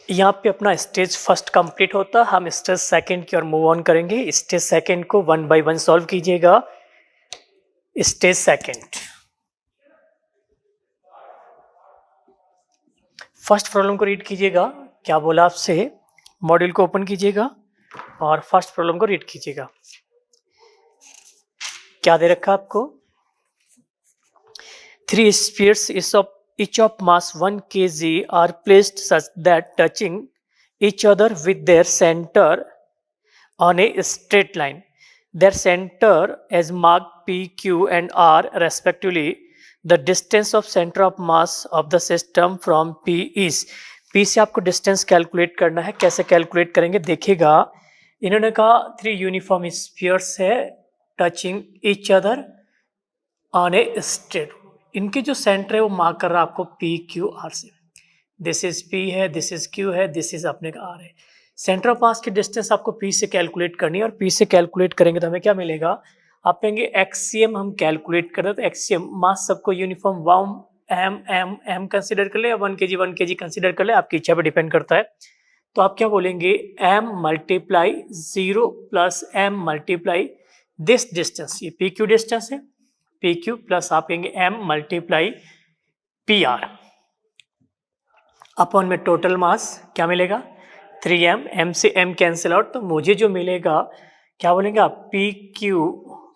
यहाँ पे अपना स्टेज फर्स्ट कंप्लीट होता, हम स्टेज सेकंड की ओर मूव ऑन करेंगे। स्टेज सेकंड को 1 बाय 1 सॉल्व कीजिएगा। स्टेज सेकंड, फर्स्ट प्रॉब्लम को रीड कीजिएगा। क्या बोला आपसे, मॉड्यूल को ओपन कीजिएगा और फर्स्ट प्रॉब्लम को रीड कीजिएगा। क्या दे रखा आपको, 3 spheres each of mass 1 kg are placed such that touching each other with their center on a straight line. Their center is marked P, Q and R respectively. The distance of center of mass of the system from P is, P से आपको distance calculate करना है। कैसे calculate करेंगे देखिएगा। इन्होंने कहा 3 uniform spheres है touching each other on a straight. इनके जो सेंटर है वो मार्क कर रहा है आपको पी क्यू आर से। दिस इज पी है, दिस इज क्यू है, दिस इज अपने का आर है। सेंटर ऑफ मास की डिस्टेंस आपको पी से कैलकुलेट करनी है और पी से कैलकुलेट करेंगे तो हमें क्या मिलेगा, आप कहेंगे एक्सीएम हम कैलकुलेट कर रहे तो एक्सीएम मास सबको यूनिफॉर्म वाउम एम एम एम कंसिडर कर ले या 1 kg कंसिडर कर ले, आपकी इच्छा पर डिपेंड करता है। तो आप क्या बोलेंगे, M multiply 0 plus M multiply this distance, ये पी क्यू डिस्टेंस है, पी क्यू प्लस आप कहेंगे M multiply P R upon में टोटल मास क्या मिलेगा 3m, m से m कैंसिल आउट, तो मुझे जो मिलेगा क्या बोलेंगे आप P Q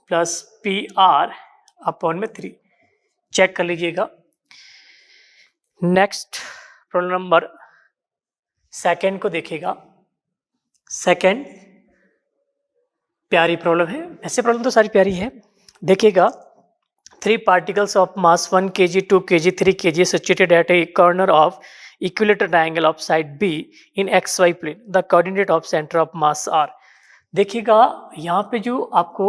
plus P R upon में 3। चेक कर लीजिएगा। नेक्स्ट प्रॉब्लम नंबर सेकेंड को देखिएगा। सेकेंड प्यारी प्रॉब्लम है, ऐसे प्रॉब्लम तो सारी प्यारी है। देखिएगा, 3 particles of mass 1 kg, 2 kg, 3 kg situated at a corner of equilateral triangle of side B in XY plane. The coordinate of center of mass are. देखिएगा यहाँ पे जो आपको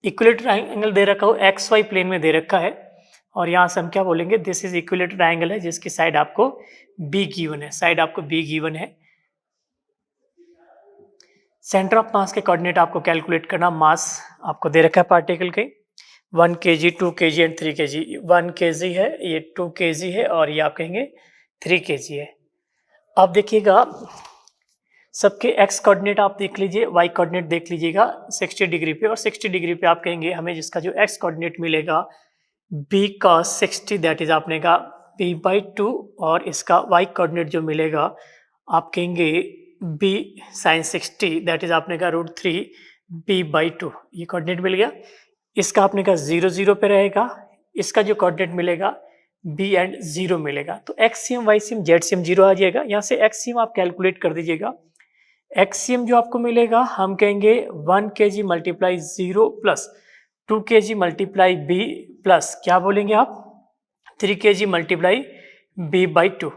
इक्विलेटरल ट्रायंगल दे रखा हो XY प्लेन में दे रखा है और यहाँ से हम क्या बोलेंगे, दिस इज इक्विलेटरल ट्रायंगल है जिसकी साइड आपको B गिवन है, साइड आपको B गिवन है। सेंटर ऑफ मास के कोऑर्डिनेट आपको कैलकुलेट करना, मास आपको दे रखा है पार्टिकल के 1 kg, 2 kg and 3 kg। 1 kg है, ये 2 kg है और ये आप कहेंगे 3 kg है। अब देखिएगा सबके x कोऑर्डिनेट आप देख लीजिए, y कोऑर्डिनेट देख लीजिएगा 60 डिग्री पे, और 60 डिग्री पे आप कहेंगे हमें जिसका जो x कोऑर्डिनेट मिलेगा b cos 60 दैट इज आपने का b/2, और इसका y कोऑर्डिनेट जो मिलेगा आप कहेंगे b sin 60 दैट इज आपने का √3 b/2। ये कोऑर्डिनेट मिल गया। इसका आपने का 0 0 पे रहेगा, इसका जो कोऑर्डिनेट मिलेगा b एंड 0 मिलेगा, तो एक्सीएम वाईसीएम जेडसीएम 0 आ जाएगा। यहाँ से एक्सीएम आप कैलकुलेट कर दीजिएगा। एक्सीएम जो आपको मिलेगा हम कहेंगे 1 kg multiply 0 plus 2 kg multiply b plus क्या बोलेंगे आप 3 kg मल्टीप्लाई b/2।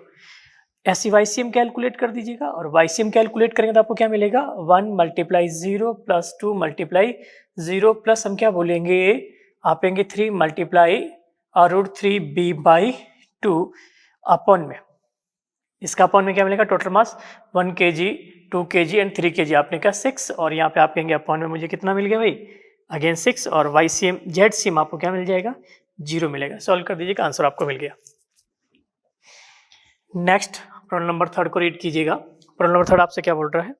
ऐसी वाईसीएम कैलकुलेट कर दीजिएगा और वाईसीएम कैलकुलेट करेंगे तो आपको क्या मिलेगा 1 मल्टीप्लाई 0 प्लस 2 मल्टीप्लाई 0 प्लस हम क्या बोलेंगे आप कहेंगे 3 मल्टीप्लाई √3 b/2 अपॉन में, इसका अपॉन में क्या मिलेगा total mass 1 kg, 2 kg and 3 kg आपने का 6, और यहाँ पे आप कहेंगे अपॉन में मुझे कितना मिल गया भाई अगेन 6, और वाईसीएम जेडसीएम आपको क्या मिल जाएगा 0 मिलेगा। सॉल्व कर दीजिएगा, आंसर आपको मिल गया। नेक्स्ट प्रॉब्लम नंबर 3 को रीड कीजिएगा। प्रॉब्लम नंबर 3 आपसे क्या बोल रहा है,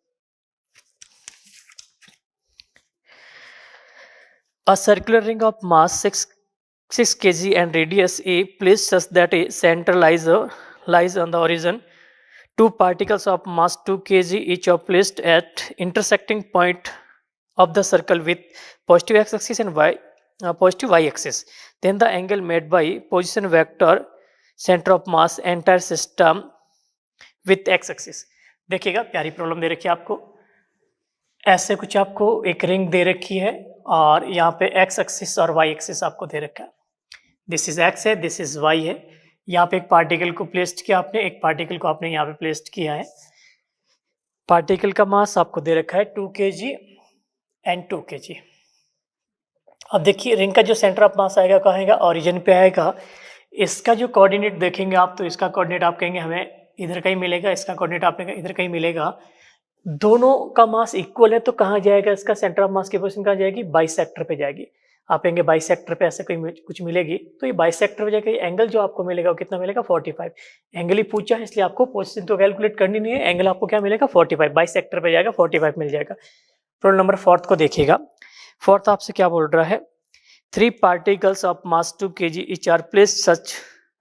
A circular ring of mass 6 kg and radius a placed such that a center lies on the origin. 2 particles of mass 2 kg each are placed at intersecting point of the circle with positive x-axis and positive y-axis. Then the angle made by position vector center of mass entire system with x-axis. देखिएगा प्यारी problem दे रखी है आपको, ऐसे कुछ आपको एक ring दे रखी है और यहाँ पे x एक्सिस और y एक्सिस आपको दे रखा है। दिस इज x है, दिस इज y है। यहाँ पे एक पार्टिकल को प्लेस्ड किया आपने, एक पार्टिकल को आपने यहाँ पे प्लेस्ड किया है। पार्टिकल का मास आपको दे रखा है 2 kg एंड 2 kg। अब देखिए रिंग का जो सेंटर ऑफ मास आएगा कहाँ आएगा, ओरिजिन पे आएगा। इसका जो कोऑर्डिनेट देखेंगे आप तो इसका कोऑर्डिनेट आप कहेंगे हमें इधर कहीं मिलेगा, इसका कोऑर्डिनेट आपने इधर कहीं मिलेगा। दोनों का मास इक्वल है तो कहाँ जाएगा, इसका सेंटर ऑफ मास की पोजीशन कहाँ जाएगी, बाइसेक्टर पे जाएगी। आप कहेंगे बाइसेक्टर पे ऐसे कोई कुछ मिलेगी, तो ये बाइसेक्टर वजह का एंगल जो आपको मिलेगा वो कितना मिलेगा 45। एंगल ही पूछा है इसलिए आपको पोजीशन तो कैलकुलेट करनी नहीं है, एंगल आपको क्या मिलेगा 45, बाइसेक्टर पे जाएगा 45 मिल जाएगा। प्रॉब्लम नंबर 4 को देखिएगा। 4 आपसे क्या बोल रहा है, 3 particles of mass 2 kg each are placed such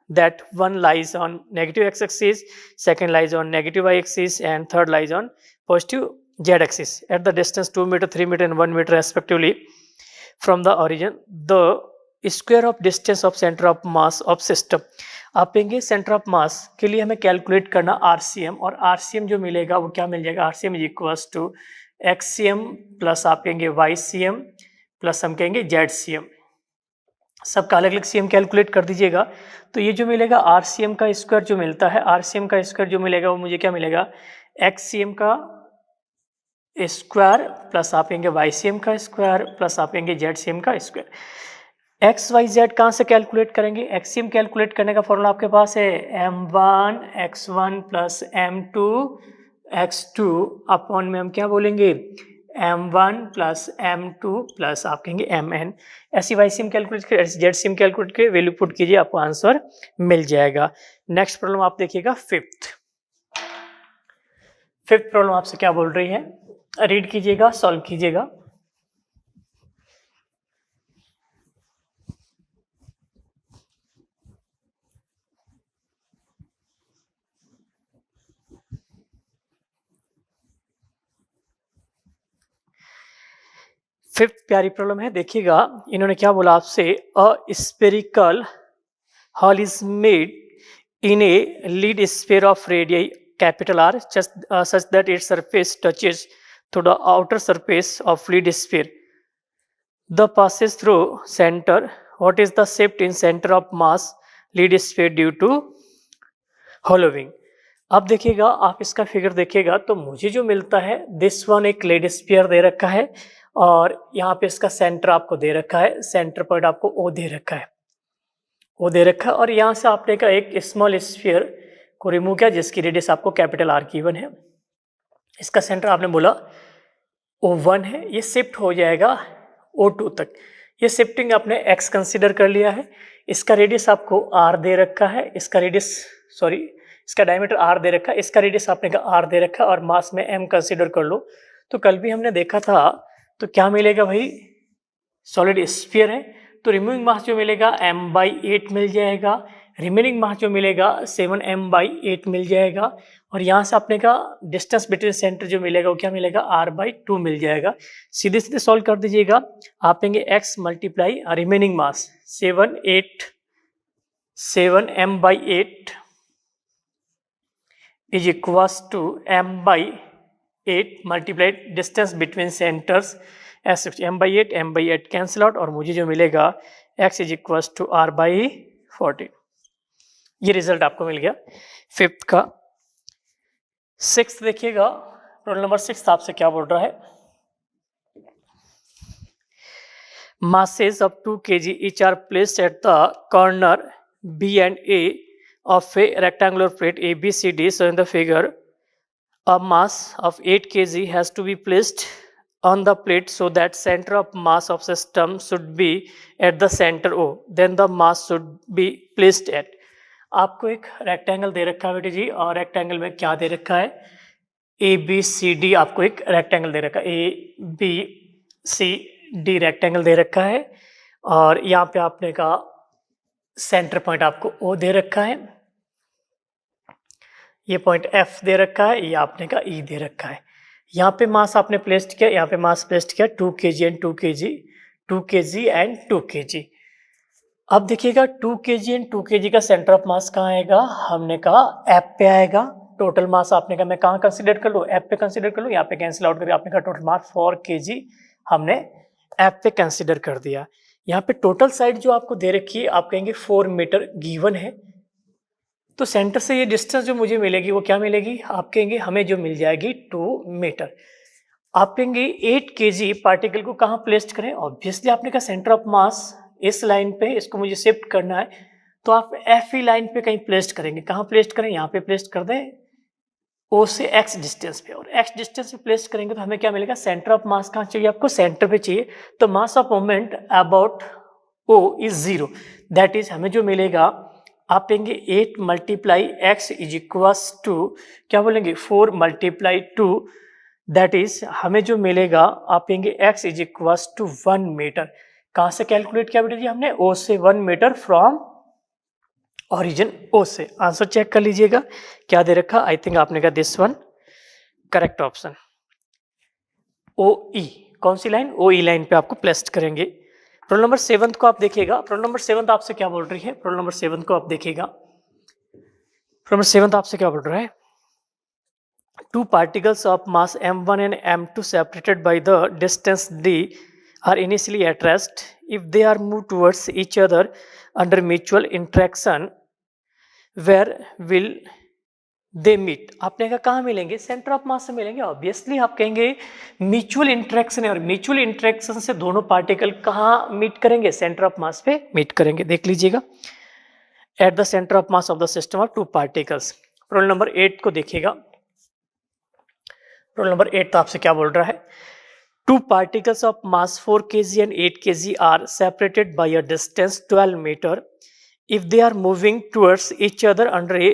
that one lies on negative x-axis, second lies on negative y-axis, and third lies on positive z-axis at the distance 2 meter, 3 meter, and 1 meter respectively from the origin. The square of distance of center of mass of system. आप कहेंगे centre of मास के लिए हमें calculate करना RCM, और RCM जो मिलेगा वो क्या मिल जाएगा, RCM is equals to XCM plus आप कहेंगे YCM प्लस हम कहेंगे ZCM। सबका अलग अलग CM कैलकुलेट कर दीजिएगा। तो ये जो मिलेगा RCM का स्क्वायर जो मिलता है, RCM का स्क्वायर जो मिलेगा वो मुझे क्या मिलेगा, XCM का स्क्वायर प्लस आप कहेंगे YCM का स्क्वायर प्लस आप कहेंगे ZCM का स्क्वायर। एक्स वाई जेड कहाँ से कैलकुलेट करेंगे, XCM कैलकुलेट करने का फॉर्मूला आपके पास है M1 x1 plus M2 x2 upon में हम क्या बोलेंगे M1 प्लस M2 प्लस आप कहेंगे Mn। ऐसी YCM कैलकुलेट कर, ZCM कैलकुलेट कर वैल्यू पुट कीजिए, आपको आंसर मिल जाएगा। नेक्स्ट प्रॉब्लम आप देखिएगा फिफ्थ प्रॉब्लम आपसे क्या बोल रही है, रीड कीजिएगा, सॉल्व कीजिएगा। फिफ्थ प्यारी प्रॉब्लम है, देखिएगा इन्होंने क्या बोला आपसे, a spherical hall is made in a lead sphere of radius capital R such that its surface touches to the outer surface of lead sphere. The passes through center. What is the shift in center of mass lead sphere due to hollowing? अब देखिएगा, आप इसका figure देखिएगा तो मुझे जो मिलता है दिस वन एक लीड स्फीयर दे रखा है और यहाँ पे इसका सेंटर आपको दे रखा है, सेंटर पॉइंट आपको O दे रखा है, O दे रखा है, और यहाँ से आपने का एक स्मॉल स्फीयर को रिमूव किया जिसकी रेडियस आपको कैपिटल R की 1 है। इसका सेंटर आपने बोला O1 है, ये शिफ्ट हो जाएगा O2 तक। ये शिफ्टिंग आपने X कंसीडर कर लिया है, इसका रेडियस आपको R दे रखा है, इसका रेडियस इसका डायमीटर R दे रखा है, इसका रेडियस आपने का R दे रखा है, और मास में M कंसीडर कर लो। तो कल भी हमने देखा था, तो क्या मिलेगा भाई, सॉलिड स्फीयर है, तो रिमूविंग मास जो मिलेगा m/8 मिल जाएगा, रिमेनिंग मास जो मिलेगा 7m/8 मिल जाएगा, और यहाँ से अपने का डिस्टेंस बिटवीन सेंटर जो मिलेगा वो क्या मिलेगा r/2 मिल जाएगा। सीधे सीधे सॉल्व कर दीजिएगा, आप कहेंगे x multiply remaining mass 7m/8 is equals to m/8 multiplied distance between centres m/8 कैंसिल आउट, और मुझे जो मिलेगा x is equals to r/14। ये रिजल्ट आपको मिल गया फिफ्थ का। सिक्स्थ देखिएगा, प्रॉब्लम नंबर 6 आपसे क्या बोल रहा है, masses of 2 kg each are placed at the corner B and A of a rectangular plate ABCD. So in the figure, a mass of 8 kg has to be placed on the plate so that center of mass of system should be at the center O. Then the mass should be placed at. आपको एक rectangle दे रखा है बेटे जी, और rectangle में क्या दे रखा है, ABCD, आपको एक रेक्टेंगल दे रखा है, ABCD रेक्टेंगल दे रखा है, और यहाँ पे आपने का सेंटर पॉइंट आपको O दे रखा है, ये पॉइंट F दे रखा है, ये आपने का E दे रखा है। यहाँ पे मास आपने प्लेस्ड किया, यहाँ पे मास प्लेस्ड किया 2 kg and 2 kg, 2 kg and 2 kg। अब देखिएगा 2 kg एंड 2 kg का सेंटर ऑफ मास कहाँ आएगा, हमने कहा F पे आएगा। टोटल मास आपने कहा मैं कहाँ कंसीडर कर लूँ, F पे कंसीडर कर लूँ, यहाँ पे कैंसिल आउट करके आपने कहा टोटल मास 4 kg हमने F पे कंसीडर कर दिया। यहाँ पे टोटल साइड जो आपको दे रखी है, आप कहेंगे 4 मीटर गिवन है, तो सेंटर से ये डिस्टेंस जो मुझे मिलेगी वो क्या मिलेगी, आप कहेंगे हमें जो मिल जाएगी 2 मीटर। आप कहेंगे 8 kg पार्टिकल को कहाँ प्लेस्ड करें, ऑब्वियसली आपने कहा सेंटर ऑफ मास इस लाइन पे, इसको मुझे शिफ्ट करना है, तो आप FE लाइन पे कहीं प्लेस्ड करेंगे, कहाँ प्लेस्ड करें, यहाँ पे प्लेस्ड कर दें, ओ से एक्स डिस्टेंस पे, और एक्स डिस्टेंस पे प्लेस करेंगे तो हमें क्या मिलेगा, सेंटर ऑफ मास कहाँ चाहिए आपको, सेंटर पे चाहिए। तो mass of moment about O is 0, that is हमें जो मिलेगा आप लेंगे 8 multiply X is equals to क्या बोलेंगे 4 मल्टीप्लाई 2, दैट इज हमें जो मिलेगा आप लेंगे X is equals to 1 metre. कहाँ से कैलकुलेट किया बेटा जी हमने, ओ से 1 मीटर फ्रॉम ओरिजिन ओ से। आंसर चेक कर लीजिएगा क्या दे रखा, आई थिंक आपने कहा दिस वन करेक्ट ऑप्शन ओ ई। कौन सी लाइन, ओ ई लाइन पे आपको प्लेस करेंगे। रोल नंबर 7 को आप देखिएगा, रोल नंबर 7 आपसे क्या बोल रही है, रोल नंबर 7 को आप देखिएगा, रोल नंबर 7 आपसे क्या बोल रहा है, two particles of mass m1 and m2 separated by the distance d are initially at rest. If they are moved towards each other under mutual interaction, where will they meet? आपने कहा कहाँ मिलेंगे, centre of मास से मिलेंगे। Obviously आप कहेंगे mutual interaction है, और म्यूचुअल इंटरेक्शन से दोनों पार्टिकल कहाँ मीट करेंगे, सेंटर ऑफ मास पे मीट करेंगे। देख लीजिएगा, at the centre of mass of the system of two particles. Roll number 8 को देखिएगा, रोल नंबर 8 तो आपसे क्या बोल रहा है, two particles of mass 4 kg and 8 kg are separated by a distance 12 meter. If they are moving towards each other under a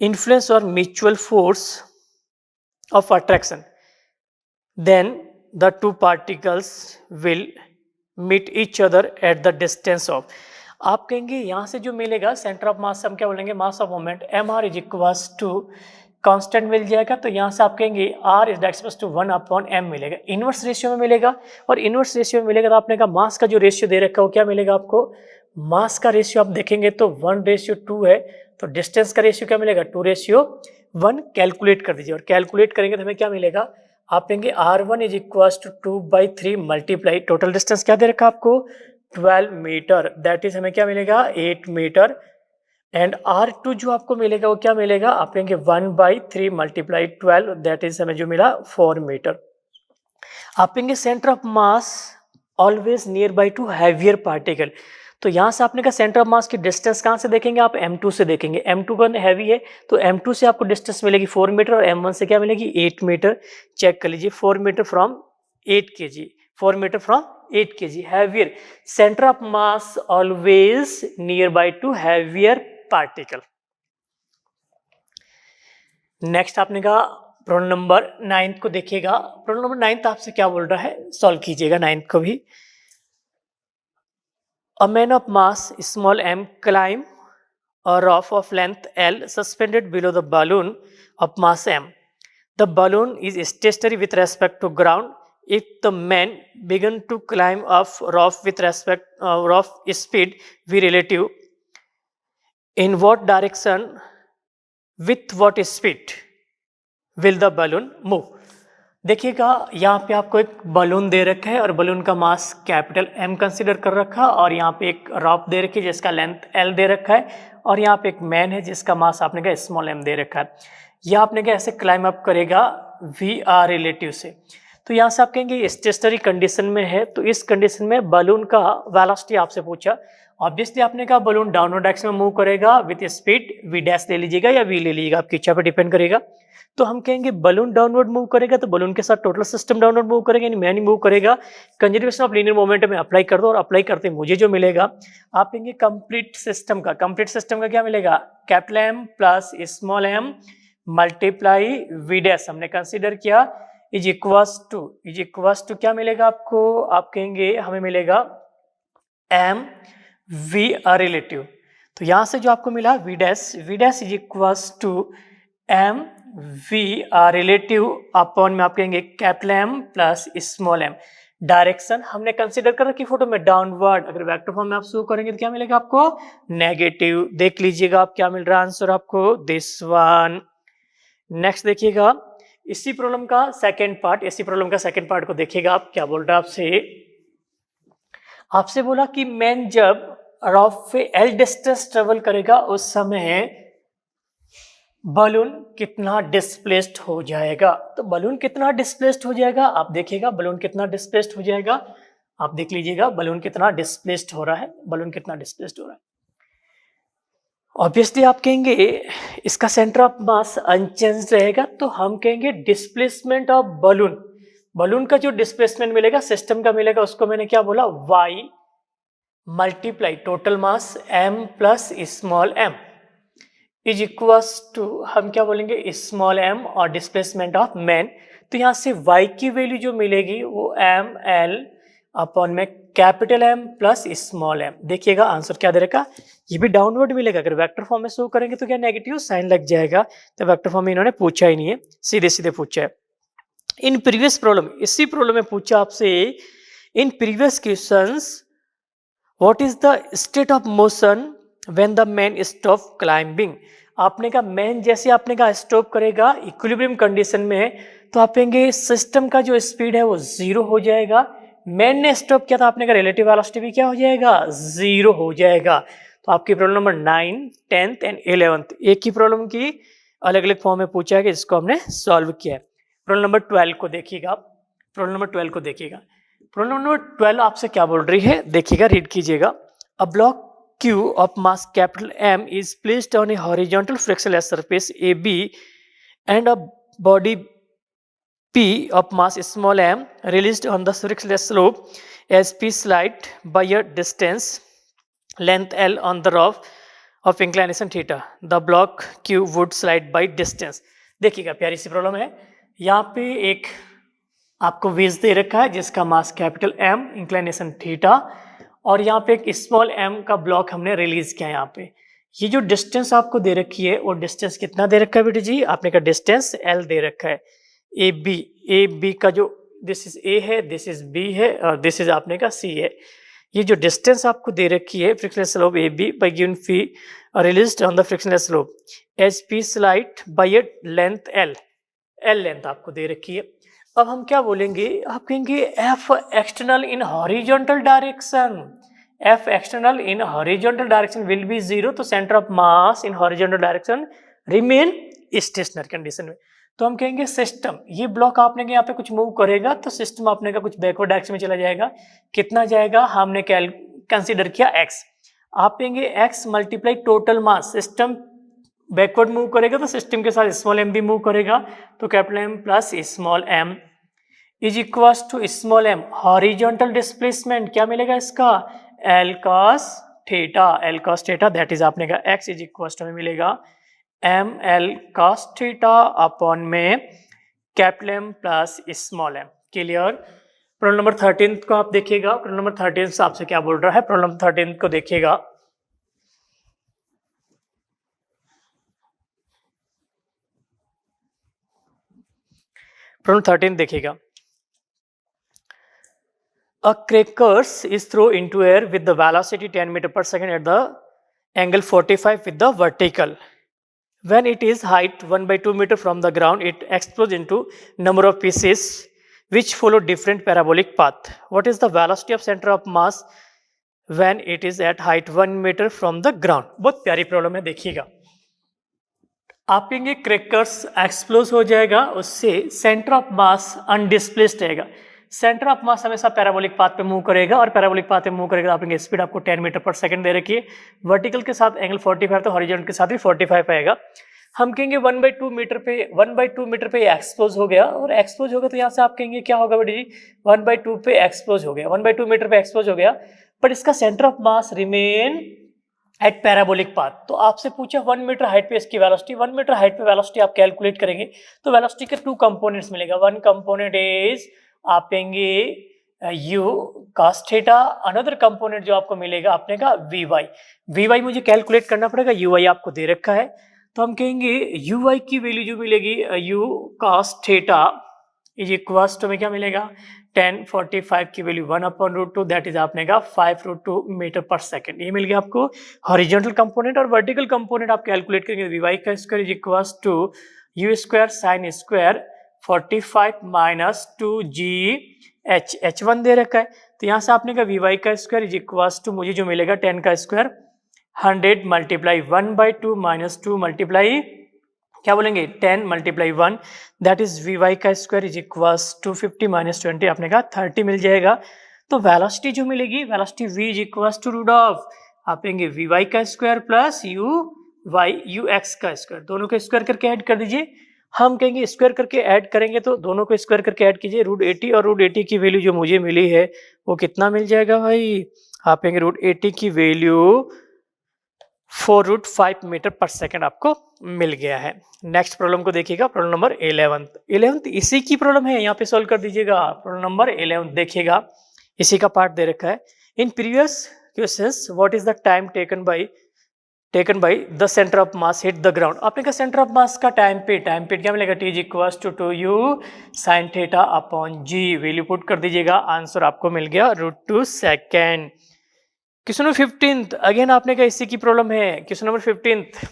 influence or mutual force of attraction, then the two particles will meet each other at the distance of। आप कहेंगे यहाँ से जो मिलेगा centre of मास, हम क्या बोलेंगे, mass of moment M R is equals to constant मिल जाएगा। तो यहाँ से आप कहेंगे are is that's to 1/m मिलेगा, इनवर्स रेशियो में मिलेगा। और इनवर्स रेशियो में मिलेगा तो आपने कहा मास का जो रेशियो दे रखा है वो क्या मिलेगा आपको, मास का रेशियो आप देखेंगे तो 1:2 है, तो डिस्टेंस का रेशियो क्या मिलेगा 2:1। कैलकुलेट कर दीजिए, और कैलकुलेट करेंगे तो हमें क्या मिलेगा, आप लेंगे r1 is equals to 2/3 multiply total distance क्या दे रखा आपको 12 मीटर, दैट इज हमें क्या मिलेगा 8 मीटर। एंड R2 जो आपको मिलेगा वो क्या मिलेगा, आप लेंगे 1/3 मल्टीप्लाई 12, दैट इज हमें जो मिला 4 मीटर। आप लेंगे centre of mass always near by to heavier particle. तो यहाँ से आपने कहा सेंटर ऑफ मास की डिस्टेंस कहाँ से देखेंगे, आप m2 से देखेंगे, m2 का हैवी है तो m2 से आपको डिस्टेंस मिलेगी 4 मीटर, और m1 से क्या मिलेगी 8 मीटर। चेक कर लीजिए 4 metre from 8 kg, 4 metre from 8 kg heavier, centre of mass always near by to heavier particle. Next आपने कहा रोल नंबर 9 को देखिएगा, रोल नंबर 9 आपसे क्या बोल रहा है, सॉल्व कीजिएगा 9 को भी। A man of mass small m climb a rope of length L suspended below the balloon of mass m. The balloon is stationary with respect to ground. If the man began to climb up rope with respect rope speed v relative, in what direction with what speed will the balloon move? देखिएगा यहाँ पे आपको एक balloon दे रखा है और balloon का mass capital M consider कर रखा है, और यहाँ पे एक रॉप दे रखी है जिसका लेंथ L दे रखा है, और यहाँ पे एक मैन है जिसका मास आपने कहा स्मॉल m दे रखा है। यह आपने कहा ऐसे क्लाइम अप करेगा VR रिलेटिव से। तो यहाँ से आप कहेंगे स्टेशनरी कंडीशन में है, तो इस कंडीशन में बलून का वेलोसिटी आपसे पूछा, ऑब्वियसली आपने कहा बलून डाउनवर्ड डायरेक्शन में मूव करेगा विथ स्पीड v डैश ले लीजिएगा या v ले लीजिएगा, आपकी इच्छा पर डिपेंड करेगा। तो हम कहेंगे बलून डाउनवर्ड मूव करेगा तो बलून के साथ टोटल सिस्टम डाउनवर्ड मूव करेगा, यानी मैन ही मूव करेगा। कंजर्वेशन ऑफ लीनियर मोमेंटम में अप्लाई कर दो, और अप्लाई करते मुझे जो मिलेगा आप कहेंगे कंप्लीट सिस्टम का क्या मिलेगा, capital M plus small m multiply v dash हमने कंसीडर किया इज इक्वल्स टू क्या मिलेगा आपको, आप कहेंगे हमें मिलेगा m v रिलेटिव। तो यहां से जो आपको मिला v dash is equals to m v relative upon में आप कहेंगे capital M plus small m। Direction हमने कंसीडर कर रखी फोटो में डाउनवर्ड, अगर वेक्टर फॉर्म में आप शो करेंगे तो क्या मिलेगा आपको नेगेटिव। देख लीजिएगा आप क्या मिल रहा है आंसर आपको दिस वन। नेक्स्ट देखिएगा इसी प्रॉब्लम का सेकंड पार्ट को देखिएगा आप क्या बोल रहा है आपसे बोला कि मैन जब रॉप पे L डिस्टेंस ट्रेवल करेगा उस समय बलून कितना डिस्प्लेस्ड हो जाएगा। तो बलून कितना डिस्प्लेस्ड हो जाएगा आप देखिएगा, बलून कितना डिस्प्लेस्ड हो जाएगा आप देख लीजिएगा, बलून कितना डिस्प्लेस्ड हो रहा है, ऑब्वियसली आप कहेंगे इसका सेंटर ऑफ मास अनचेंज रहेगा, तो हम कहेंगे डिस्प्लेसमेंट ऑफ बलून, बलून का जो डिस्प्लेसमेंट मिलेगा सिस्टम का मिलेगा, उसको मैंने क्या बोला, y multiply total mass m plus small m is equals to, हम क्या बोलेंगे, स्मॉल m और डिस्प्लेसमेंट ऑफ मैन। तो यहाँ से y की वैल्यू जो मिलेगी वो m l अपॉन में capital M plus small m। देखिएगा आंसर क्या दे रखा, ये भी डाउनवर्ड मिलेगा। अगर वेक्टर फॉर्म में शो करेंगे तो क्या नेगेटिव साइन लग जाएगा, तो वेक्टर फॉर्म में इन्होंने पूछा ही नहीं है, सीधे सीधे पूछा है। इन प्रीवियस प्रॉब्लम, इसी प्रॉब्लम में पूछा आपसे, in previous questions what is the state of motion when the man stop climbing. आपने कहा मैन जैसे आपने कहा स्टॉप करेगा इक्विलिब्रियम कंडीशन में है, तो आप कहेंगे सिस्टम का जो स्पीड है वो 0 हो जाएगा। मैन ने स्टॉप किया था, आपने कहा रिलेटिव वेलोसिटी भी क्या हो जाएगा, 0 हो जाएगा। तो आपकी problem number 9, 10th and 11th एक ही प्रॉब्लम की अलग अलग फॉर्म में पूछा है कि जिसको हमने सॉल्व किया है। प्रॉब्लम नंबर 12 को देखिएगा, प्रॉब्लम नंबर 12 को देखिएगा। प्रॉब्लम नंबर 12 आपसे क्या बोल रही है, देखिएगा, रीड कीजिएगा। A block Q of mass capital M is placed on a horizontal frictionless surface AB and a body P of mass small m released on the frictionless slope as P slide by a distance length L on the rope of inclination theta. The block Q would slide by distance. देखिएगा प्यारी सी problem है। यहाँ पे एक आपको veg दे रखा है जिसका mass capital M, inclination theta, और यहाँ पे एक स्मॉल m का ब्लॉक हमने रिलीज किया। यहाँ पे ये जो डिस्टेंस आपको दे रखी है वो डिस्टेंस कितना दे रखा है बेटे जी, आपने का डिस्टेंस L दे रखा है। ए बी का जो दिस इज A है, दिस इज B है और दिस इज आपने का C है। ये जो डिस्टेंस आपको दे रखी है frictionless slope A B by given phi released on the frictionless slope H P slide by a length L length आपको दे रखी है। अब हम क्या बोलेंगे, आप कहेंगे F external in horizontal direction, F external in horizontal direction will be 0, तो centre of mass in horizontal direction remain stationery condition में। तो हम कहेंगे सिस्टम, ये ब्लॉक आपने यहाँ पे कुछ मूव करेगा तो सिस्टम आपने का कुछ बैकवर्ड डायरेक्शन में चला जाएगा। कितना जाएगा, हमने कंसीडर किया x, आप कहेंगे x मल्टीप्लाई टोटल मास, सिस्टम बैकवर्ड मूव करेगा तो सिस्टम के साथ स्मॉल m भी मूव करेगा, तो capital M plus small m is equals to small m horizontal displacement क्या मिलेगा इसका, L cos theta, that is आपने का x इज इक्वल्स टू में मिलेगा m L cos theta upon में capital M plus small m। Clear. Problem number 13 को आप देखिएगा, प्रॉब्लम नंबर 13 से आपसे क्या बोल रहा है, प्रॉब्लम नंबर 13 को देखिएगा। प्रॉब्लम 13 देखिएगा। A crackers is thrown into air with the velocity 10 meter per second at the angle 45 with the vertical. When it is height 1/2 meter from the ground, it explodes into number of pieces which follow different parabolic path. What is the velocity of center of mass when it is at height 1 meter from the ground? बहुत प्यारी problem है, देखिएगा। आप कहेंगे crackers एक्सप्लोज हो जाएगा, उससे centre of मास अनडिस्प्लेस्ड रहेगा। सेंटर ऑफ मास हमेशा पैराबोलिक पाथ पे मूव करेगा और पैराबोलिक पाथ पे मूव करेगा, आपकी स्पीड आपको 10 मीटर पर सेकंड दे रखी है, वर्टिकल के साथ एंगल 45, तो हॉरिजॉन्टल के साथ भी 45 आएगा। हम कहेंगे 1/2 मीटर पे एक्सपोज हो गया, और एक्सपोज हो गया तो यहाँ से आप कहेंगे क्या होगा बेटी जी, 1/2 पे एक्सपोज हो गया, 1/2 मीटर पे एक्सपोज हो गया, बट इसका centre of mass remain at parabolic path. तो आपसे पूछा 1 मीटर हाइट पे इसकी वेलोसिटी, 1 मीटर हाइट पे वेलोसिटी आप कैलकुलेट करेंगे तो वेलोसिटी के 2 कंपोनेंट्स मिलेगा। वन कंपोनेंट इज आप कहेंगे u cos theta, another component जो आपको मिलेगा आपने का vy मुझे कैलकुलेट करना पड़ेगा, ui आपको दे रखा है, तो हम कहेंगे ui की वैल्यू जो मिलेगी u cos theta is equals to में क्या मिलेगा, 1045 की वैल्यू 1/√2, दैट इज आपने का 5√2 मीटर पर सेकंड। ये मिल गया आपको हॉरिजॉन्टल कंपोनेंट, और वर्टिकल कंपोनेंट आप कैलकुलेट करेंगे vy का square is equals to u square sine square 45 minus 2gh, h1 दे रखा है, तो यहाँ से आपने का vy का स्क्वायर इज इक्वल्स टू मुझे जो मिलेगा 10 का स्क्वायर 100 मल्टीप्लाई 1/2 माइनस 2 मल्टीप्लाई क्या बोलेंगे 10 मल्टीप्लाई 1, दैट इज vy का square is equals to 50 minus 20 आपने कहा 30 मिल जाएगा। तो वेलोसिटी जो मिलेगी, velocity v is equals to root of आप कहेंगे vy का square plus u Y U X का स्क्वायर, दोनों को स्क्वायर करके ऐड कर दीजिए। हम कहेंगे स्क्वायर करके ऐड करेंगे तो दोनों को स्क्वायर करके ऐड कीजिए, √80 और √80 की वैल्यू जो मुझे मिली है वो कितना मिल जाएगा भाई, आप कहेंगे √80 की वैल्यू 4√5 मीटर पर सेकेंड आपको मिल गया है। नेक्स्ट प्रॉब्लम को देखिएगा, प्रॉब्लम नंबर 11th इसी की प्रॉब्लम है, यहाँ पे सॉल्व कर दीजिएगा। प्रॉब्लम नंबर 11 देखिएगा, इसी का पार्ट दे रखा है। In previous questions what is the time taken by the centre of mass hit the ground. आपने कहा सेंटर ऑफ मास का टाइम पीरियड क्या मिलेगा, t = 2u sin θ/g, value put कर दीजिएगा, आंसर आपको मिल गया √2 second. Question number 15th again आपने कहा इसी की प्रॉब्लम है। Question number 15th,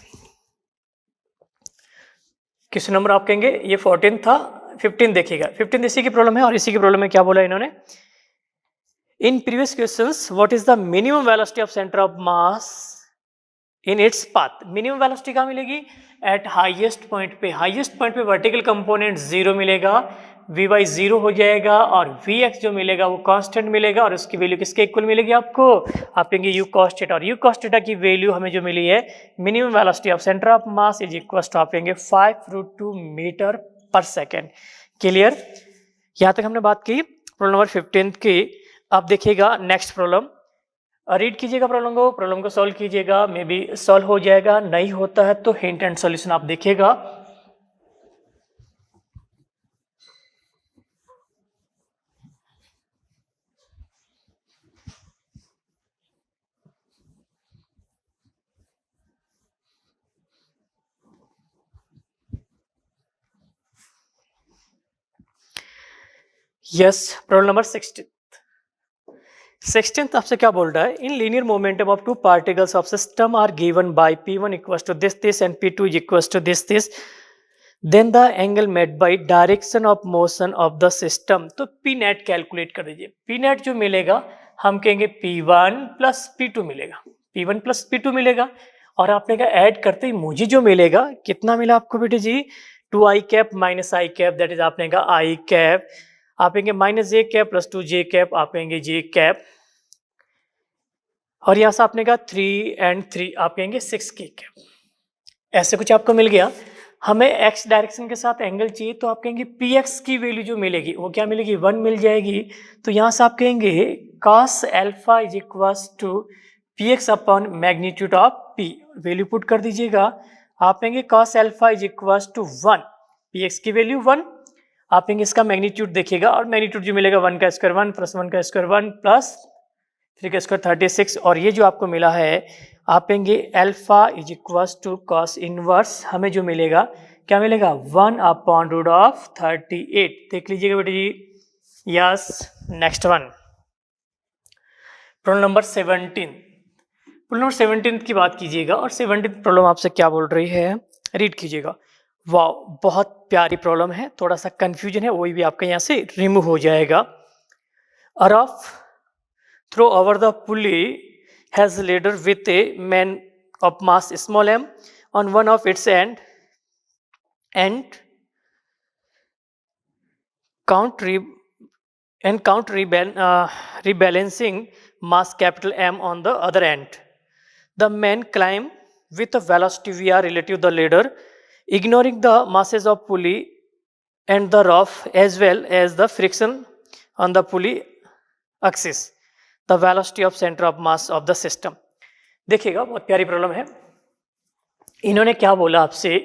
question number आप कहेंगे ये 14 था, 15 देखिएगा, 15 इसी की प्रॉब्लम है। और इसी की प्रॉब्लम में क्या बोला इन्होंने, in previous questions what is the minimum velocity of centre of mass in its path. Minimum velocity कहाँ मिलेगी, एट हाईएस्ट पॉइंट पे। हाईएस्ट पॉइंट पे वर्टिकल कंपोनेंट 0 मिलेगा, वी वाई 0 हो जाएगा, और वी एक्स जो मिलेगा वो कांस्टेंट मिलेगा, और उसकी वैल्यू किसके इक्वल मिलेगी आपको, आप कहेंगे यू कॉस थीटा। और यू कॉस थीटा की वैल्यू हमें जो मिली है, minimum velocity of centre of mass is equal to आप कहेंगे 5√2 मीटर पर सेकेंड। क्लियर, यहाँ तक हमने बात की प्रॉब्लम नंबर 15 की। अब देखिएगा नेक्स्ट प्रॉब्लम, रीड कीजिएगा प्रॉब्लम को सॉल्व कीजिएगा, मे बी सॉल्व हो जाएगा, नहीं होता है तो हिंट एंड सॉल्यूशन आप देखिएगा। यस, प्रॉब्लम नंबर 16th आपसे क्या बोल रहा है, in linear momentum of two particles of system are given by p1 equals to this and p2 is equals to this, then the angle made by direction of motion of the system. तो P net calculate कर दीजिए। P net जो मिलेगा हम कहेंगे p1 plus p2 मिलेगा, p1 plus p2 मिलेगा, और आपने कहा ऐड करते ही मुझे जो मिलेगा कितना मिला आपको बेटे जी, 2i cap minus i cap, that is आपने कहा i कैप, आप कहेंगे minus j cap plus 2j cap, आप कहेंगे j कैप, और यहां से आपने कहा 3 and 3, आप कहेंगे 6k कैप। ऐसे कुछ आपको मिल गया। हमें x डायरेक्शन के साथ एंगल चाहिए, तो आप कहेंगे px की वैल्यू जो मिलेगी वो क्या मिलेगी, 1 मिल जाएगी। तो यहां से आप कहेंगे cos alpha is equals to px upon magnitude of p, value put कर दीजिएगा, आप कहेंगे cos alpha is equals to 1, px की वैल्यू 1, आप कहेंगे इसका मैग्नीट्यूड देखिएगा, और मैग्नीट्यूड जो मिलेगा 1 का स्क्वायर 1 प्लस 1 का स्क्वायर 1 प्लस 3 का स्क्वायर 36, और ये जो आपको मिला है आप कहेंगे alpha is equals to cos inverse, हमें जो मिलेगा क्या मिलेगा, 1/√38। देख लीजिएगा बेटे जी। Yes, next one, problem number 17। Problem number 17 की बात कीजिएगा, और 17 प्रॉब्लम आपसे क्या बोल रही है, रीड कीजिएगा। वाह, बहुत प्यारी प्रॉब्लम है, थोड़ा सा कंफ्यूजन है वही भी आपका यहाँ से रिमूव हो जाएगा। A rough throw over the pulley has a ladder with a man of mass small m on one of its end and rebalancing mass capital M on the other end. The man climb with a velocity v relative to the ladder, ignoring the masses of pulley and the rough as well as the friction on the pulley axis. The velocity of centre of mass of the system. देखिएगा बहुत प्यारी problem है। इन्होंने क्या बोला आपसे,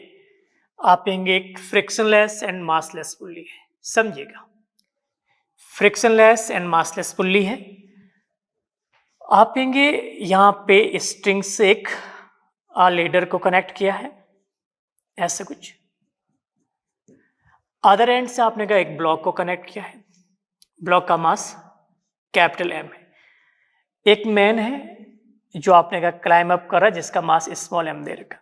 आप कहेंगे एक फ्रिक्शनलेस एंड मासलेस पुल्ली है, समझिएगा, फ्रिक्शनलेस एंड मासलेस पुल्ली है। आप कहेंगे यहाँ पे स्ट्रिंग से एक लेडर को कनेक्ट किया है, ऐसे कुछ। अदर एंड से आपने कहा एक ब्लॉक को कनेक्ट किया है, ब्लॉक का मास कैपिटल एम है। एक मैन है जो आपने कहा क्लाइम अप कर रहा है, जिसका मास स्मॉल एम दे रखा।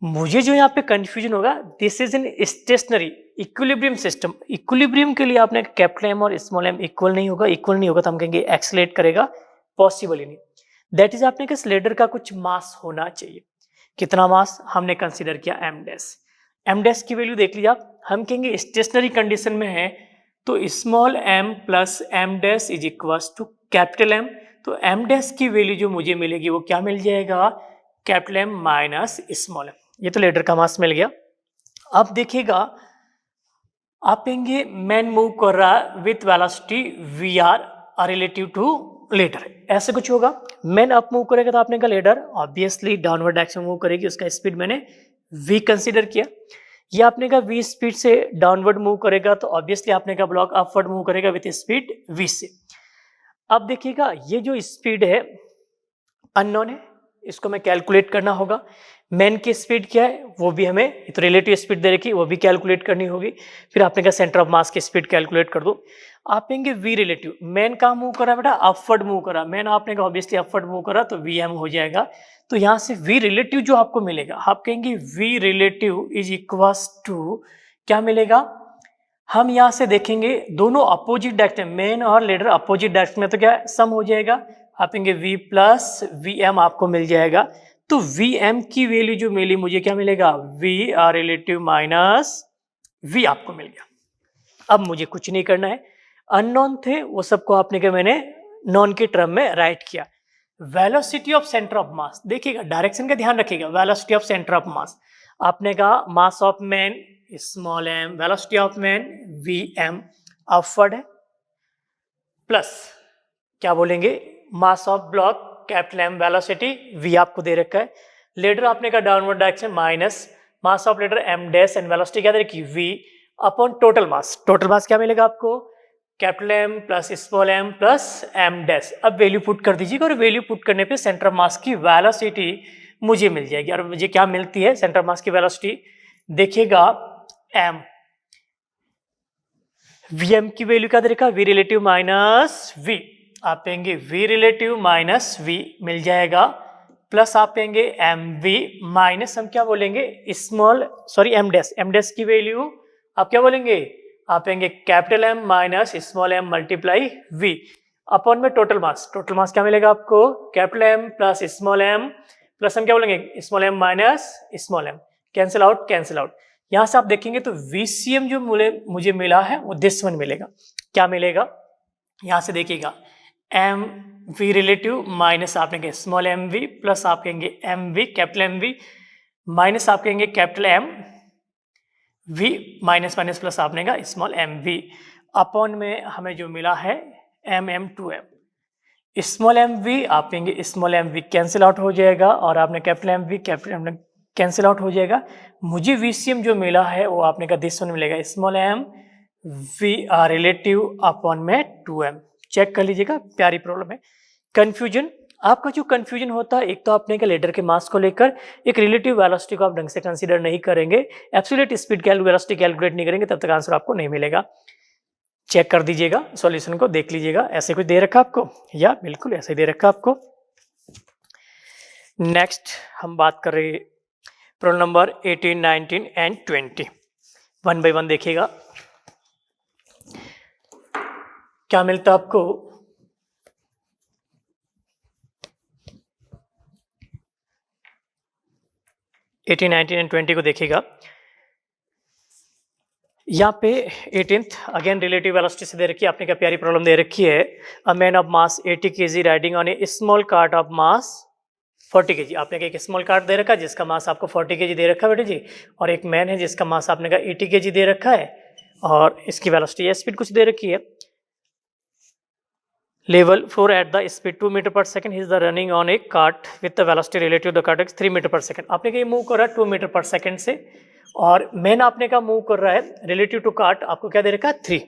मुझे जो यहाँ पे कंफ्यूजन होगा, this is an stationary equilibrium system. Equilibrium के लिए आपने कैपिटल एम और स्मॉल एम इक्वल नहीं होगा, इक्वल नहीं होगा तो हम कहेंगे एक्सलेट करेगा, पॉसिबल ही नहीं। दैट इज आपने कहा स्लेडर का कुछ मास होना चाहिए। कितना मास हमने कंसीडर किया, एम डैश। एम डैश की वैल्यू देख लीजिए आप, हम कहेंगे स्टेशनरी कंडीशन में है तो small M plus M dash is equal to capital M. तो एम डैश की वैल्यू जो मुझे मिलेगी वो क्या मिल जाएगा, capital M minus small M. ये तो लेडर का मास मिल गया। अब देखिएगा आप कहेंगे मैन मूव कर रहा with velocity V R relative to ladder, ऐसे कुछ होगा। मैन अप मूव करेगा तो आपने कहा ladder obviously downward direction move करेगी, उसका स्पीड मैंने v कंसीडर किया। ये आपने कहा v स्पीड से डाउनवर्ड मूव करेगा तो ऑब्वियसली आपने कहा ब्लॉक अपवर्ड मूव करेगा विथ स्पीड v से। अब देखिएगा ये जो स्पीड है अननोन है, इसको मैं कैलकुलेट करना होगा। मैन की स्पीड क्या है वो भी हमें तो रिलेटिव स्पीड दे रखी वो भी कैलकुलेट करनी होगी। फिर आपने कहा सेंटर ऑफ मास की स्पीड कैलकुलेट कर दो। आप कहेंगे वी रिलेटिव, मैन कहाँ मूव करा बेटा अपवर्ड मूव करा, मैन आपने कहा ऑब्वियसली अपवर्ड मूव करा तो वी एम हो जाएगा। तो यहाँ से वी रिलेटिव जो आपको मिलेगा आप कहेंगे V relative is equals to क्या मिलेगा। हम यहाँ से देखेंगे दोनों अपोजिट डायरेक्शन मैन और लेडर अपोजिट डायरेक्शन में तो क्या सम हो जाएगा, आप कहेंगे v प्लस वी एम आपको मिल जाएगा। तो वी एम की वैल्यू जो मिली मुझे क्या मिलेगा v R relative minus v आपको मिल गया। अब मुझे कुछ नहीं करना है, अननोन थे वो सबको आपने क्या मैंने नॉन के टर्म में राइट किया। Velocity of centre of mass देखिएगा, डायरेक्शन का ध्यान रखिएगा। Velocity of centre of mass आपने कहा mass of man small M, velocity of man V M upward है, प्लस क्या बोलेंगे mass of block capital M velocity V आपको दे रखा है। लेडर आपने कहा downward direction minus mass of ladder M dash and velocity क्या दे रखी V upon total mass. Total mass क्या मिलेगा आपको capital M plus small M plus M dash. अब वैल्यू पुट कर दीजिएगा और वैल्यू पुट करने पे सेंटर ऑफ मास की वेलोसिटी मुझे मिल जाएगी। और मुझे क्या मिलती है सेंटर ऑफ मास की वेलोसिटी देखिएगा एम, वी एम की वैल्यू क्या दे रखा वी रिलेटिव माइनस वी, आप कहेंगे वी रिलेटिव माइनस वी मिल जाएगा, प्लस आप कहेंगे एम वी माइनस हम क्या बोलेंगे स्मॉल सॉरी एम डैश की वैल्यू आप क्या बोलेंगे आप कहेंगे capital M minus small M multiply V upon में टोटल मास। टोटल मास क्या मिलेगा आपको capital M plus small M plus हम क्या बोलेंगे small M minus small M, cancel out cancel out. यहां से आप देखेंगे तो VCM जो मुझे मिला है वो दिस वन मिलेगा। क्या मिलेगा यहां से देखिएगा एम वी रिलेटिव माइनस आप कहेंगे स्मॉल एम वी प्लस आप कहेंगे M V capital M V minus आप कहेंगे capital M V minus minus plus आपने कहा स्मॉल एम वी अपॉन में हमें जो मिला है M M two M. Small M V आप कहेंगे small M V cancel out हो जाएगा और आपने capital M V capital M cancel out हो जाएगा। मुझे VCM जो मिला है वो आपने कहा दिस वन मिलेगा small M V R relative upon में 2m। चेक कर लीजिएगा, प्यारी प्रॉब्लम है। कंफ्यूजन आपका जो कंफ्यूजन होता है एक तो आपने का लेडर के मास को लेकर, एक रिलेटिव वेलोसिटी को आप ढंग से कंसीडर नहीं करेंगे, एब्सोल्यूट स्पीड वेलोसिटी कैलकुलेट नहीं करेंगे तब तक आंसर आपको नहीं मिलेगा। चेक कर दीजिएगा, सॉल्यूशन को देख लीजिएगा, ऐसे कुछ दे रखा आपको या बिल्कुल ऐसे दे रखा आपको। नेक्स्ट हम बात कर रहे हैं प्रॉब्लम नंबर 18, 19 एंड 20। 1 बाय 1 देखिएगा क्या मिलता है आपको। एटीन 19 एंड 20 को देखिएगा। यहाँ पे 18th अगेन रिलेटिव वेलोसिटी से दे रखी है, आपने क्या प्यारी प्रॉब्लम दे रखी है। A man of mass 80 kg riding on A small cart of mass 40 kg। आपने एक स्मॉल कार्ट दे रखा है जिसका मास आपको 40 kg दे रखा है बेटे जी, और एक मैन है जिसका मास आपने कहा 80 kg दे रखा है और इसकी वेलोसिटी या स्पीड कुछ दे रखी है। Level 4 at the speed 2 metre per second is the running on a cart with the velocity relative the cart 3 metre per second. आपने कहा मूव कर रहा है 2 मीटर पर सेकंड से और मैन आपने कहा मूव कर रहा है रिलेटिव टू कार्ट आपको क्या दे रखा है 3।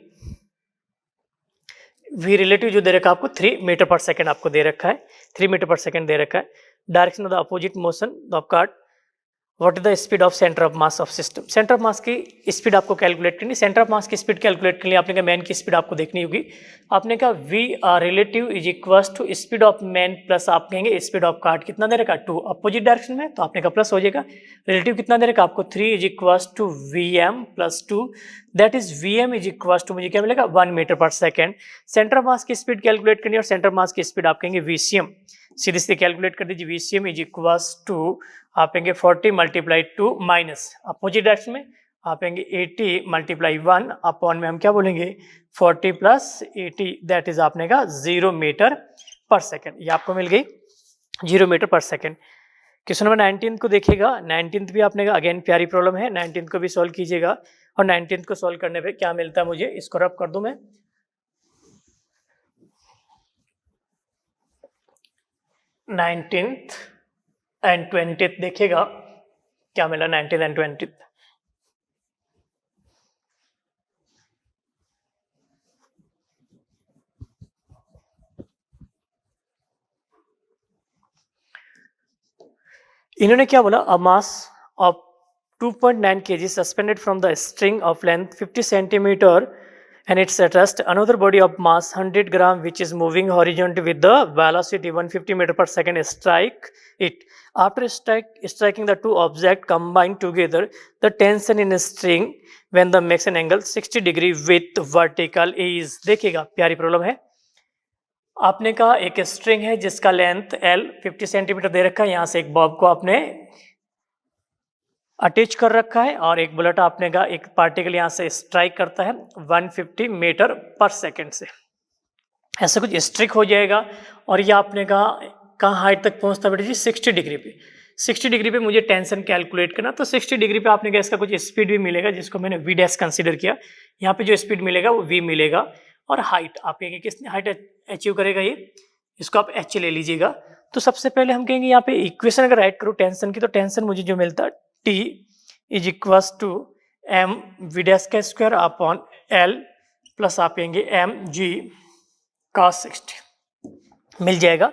वी रिलेटिव जो दे रखा है आपको 3 मीटर पर सेकंड आपको दे रखा है, 3 मीटर पर सेकंड दे रखा है। Direction of the opposite motion of cart, what is the speed of centre of mass of system. Centre of मास की स्पीड आपको कैलकुलेट करनी, सेंटर ऑफ मास की स्पीड कैलकुलेट करनी आपने कहा मैन की स्पीड आपको देखनी होगी। आपने कहा V R relative is equals to speed of man plus आप कहेंगे स्पीड ऑफ कार्ट कितना दे रखा 2 अपोजिट डायरेक्शन में, तो आपने कहा प्लस हो जाएगा। रिलेटिव कितना दे रखा आपको 3 is equals to V M plus 2, that is V M is equals to मुझे क्या मिलेगा 1 metre per second. Centre of मास की स्पीड कैलकुलेट करनी और सेंटर ऑफ मास की स्पीड आप कहेंगे VCM, सीधे सीधे कैलकुलेट कर दीजिए। VCM इज इक्वल्स टू आप कहेंगे 40 मल्टीप्लाई 2 माइनस अपोजिट डायरेक्शन में आप कहेंगे 80 मल्टीप्लाई 1 अपॉन में हम क्या बोलेंगे 40 प्लस 80 दैट इज आपने कहा 0 मीटर पर सेकेंड। ये आपको मिल गई 0 metre per second. Question number 19 को देखिएगा। 19 भी आपने अगेन प्यारी प्रॉब्लम है, 19 को भी सॉल्व कीजिएगा और 19 को सॉल्व करने पे क्या मिलता है मुझे, इसको रब कर दूं मैं। 19th एंड 20th देखिएगा क्या मिला 19th एंड 20th। इन्होंने क्या बोला, a mass of 2.9 kg suspended from the string of length 50 centimetre and it's at rest another body of mass 100 gram which is moving horizontally with the velocity 150 meter per second strike it. After striking the two objects combined together, the tension in a string when the makes an angle 60 degree with vertical is। देखिएगा प्यारी problem है। आपने कहा एक string है जिसका length L 50 centimetre दे रखा है, यहाँ से एक बॉब को आपने अटैच कर रखा है और एक बुलेट आपने का एक पार्टिकल यहाँ से स्ट्राइक करता है 150 मीटर पर सेकंड से, ऐसा कुछ स्ट्रिक हो जाएगा और ये आपने कहाँ हाइट तक पहुँचता है बेटा जी, 60 डिग्री पे। 60 डिग्री पे मुझे टेंशन कैलकुलेट करना, तो 60 डिग्री पे आपने इसका कुछ स्पीड भी मिलेगा जिसको मैंने वी डैश कंसिडर किया। यहाँ पे जो स्पीड मिलेगा वो वी मिलेगा और हाइट आप कहेंगे किसने हाइट अचीव करेगा, ये इसको आप एच ले लीजिएगा। तो सबसे पहले हम कहेंगे यहाँ पे इक्वेशन अगर राइट करूँ टेंशन की, तो टेंशन मुझे जो मिलता है T is equals to M V dash का स्क्वायर अपॉन एल प्लस आप कहेंगे एम जी cos 60 मिल जाएगा।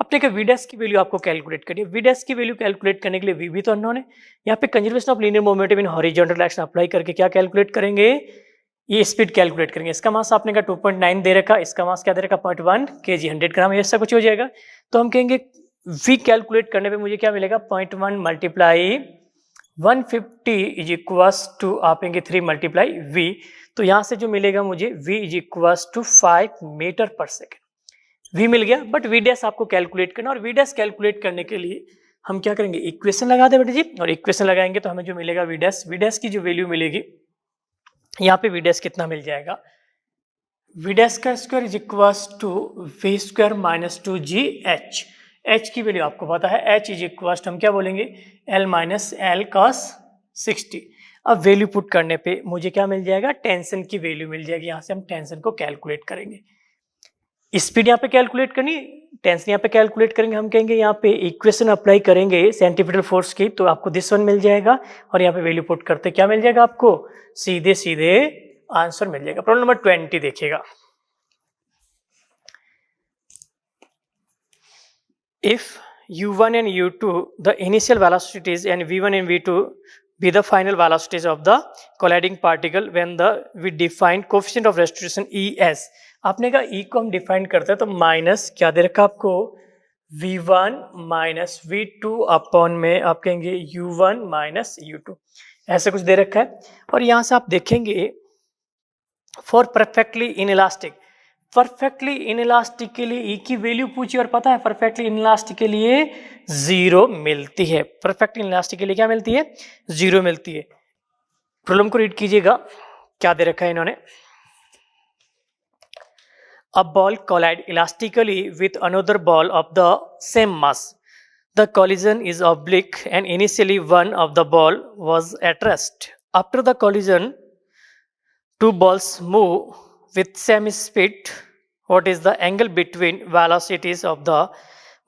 अपने का वी डैश की वैल्यू आपको कैलकुलेट करनी है। वी डैश की वैल्यू कैलकुलेट करने के लिए वी भी तो अननोन है, यहाँ पे conservation of linear momentum in horizontal direction apply करके क्या कैलकुलेट करेंगे, ये स्पीड कैलकुलेट करेंगे। इसका मास आपने का 2.9 दे रखा, इसका मास क्या दे रखा 0.1 kg 100 ग्राम, ऐसा कुछ हो जाएगा। तो हम कहेंगे वी कैलकुलेट करने पे मुझे क्या मिलेगा 0.1 मल्टीप्लाई 150 इज इक्वल्स टू आप कहेंगे 3 मल्टीप्लाई वी। तो यहाँ से जो मिलेगा मुझे v is equals to 5 metre per second, v मिल गया। बट v डैश आपको कैलकुलेट करना, और v डैश कैलकुलेट करने के लिए हम क्या करेंगे इक्वेशन लगा दे बेटे जी, और इक्वेशन लगाएंगे तो हमें जो मिलेगा v डैश की जो वैल्यू मिलेगी यहाँ पे v डैश कितना मिल जाएगा, v डैश का square is equals to v square minus 2gh। h की वैल्यू आपको पता है, h इज इक्वल्स हम क्या बोलेंगे l माइनस एल cos 60। अब वैल्यू पुट करने पे मुझे क्या मिल जाएगा, टेंशन की वैल्यू मिल जाएगी। यहाँ से हम टेंशन को कैलकुलेट करेंगे, स्पीड यहाँ पे कैलकुलेट करनी, टेंशन यहाँ पे कैलकुलेट करेंगे। हम कहेंगे यहाँ पे इक्वेशन अप्लाई करेंगे सेंटीपिटल फोर्स की, तो आपको दिस वन मिल जाएगा और यहाँ पे वैल्यू पुट करते क्या मिल जाएगा आपको, सीधे सीधे आंसर मिल जाएगा। प्रॉब्लम नंबर 20 देखिएगा। If u1 and u2 the initial velocities and v1 and v2 be the final velocities of the colliding particle when we define coefficient of restitution E as, आपने कहा E को हम define करते हैं तो minus क्या दे रखा आपको v1 माइनस v2 अपॉन में आप कहेंगे u1 माइनस u2, ऐसा कुछ दे रखा है। और यहाँ से आप देखेंगे for perfectly inelastic, perfectly inelastic के लिए ई की वैल्यू पूछी और पता है परफेक्टली इनइलास्टिक के लिए 0 मिलती है। परफेक्टली इनइलास्टिक के लिए क्या मिलती है, 0 मिलती है। प्रॉब्लम को रीड कीजिएगा, क्या दे रखा है इन्होंने, a ball collide elastically with another ball of the same mass, the collision is oblique and initially one of the ball was at rest. After the collision two balls move with same speed, what is the angle between velocities of the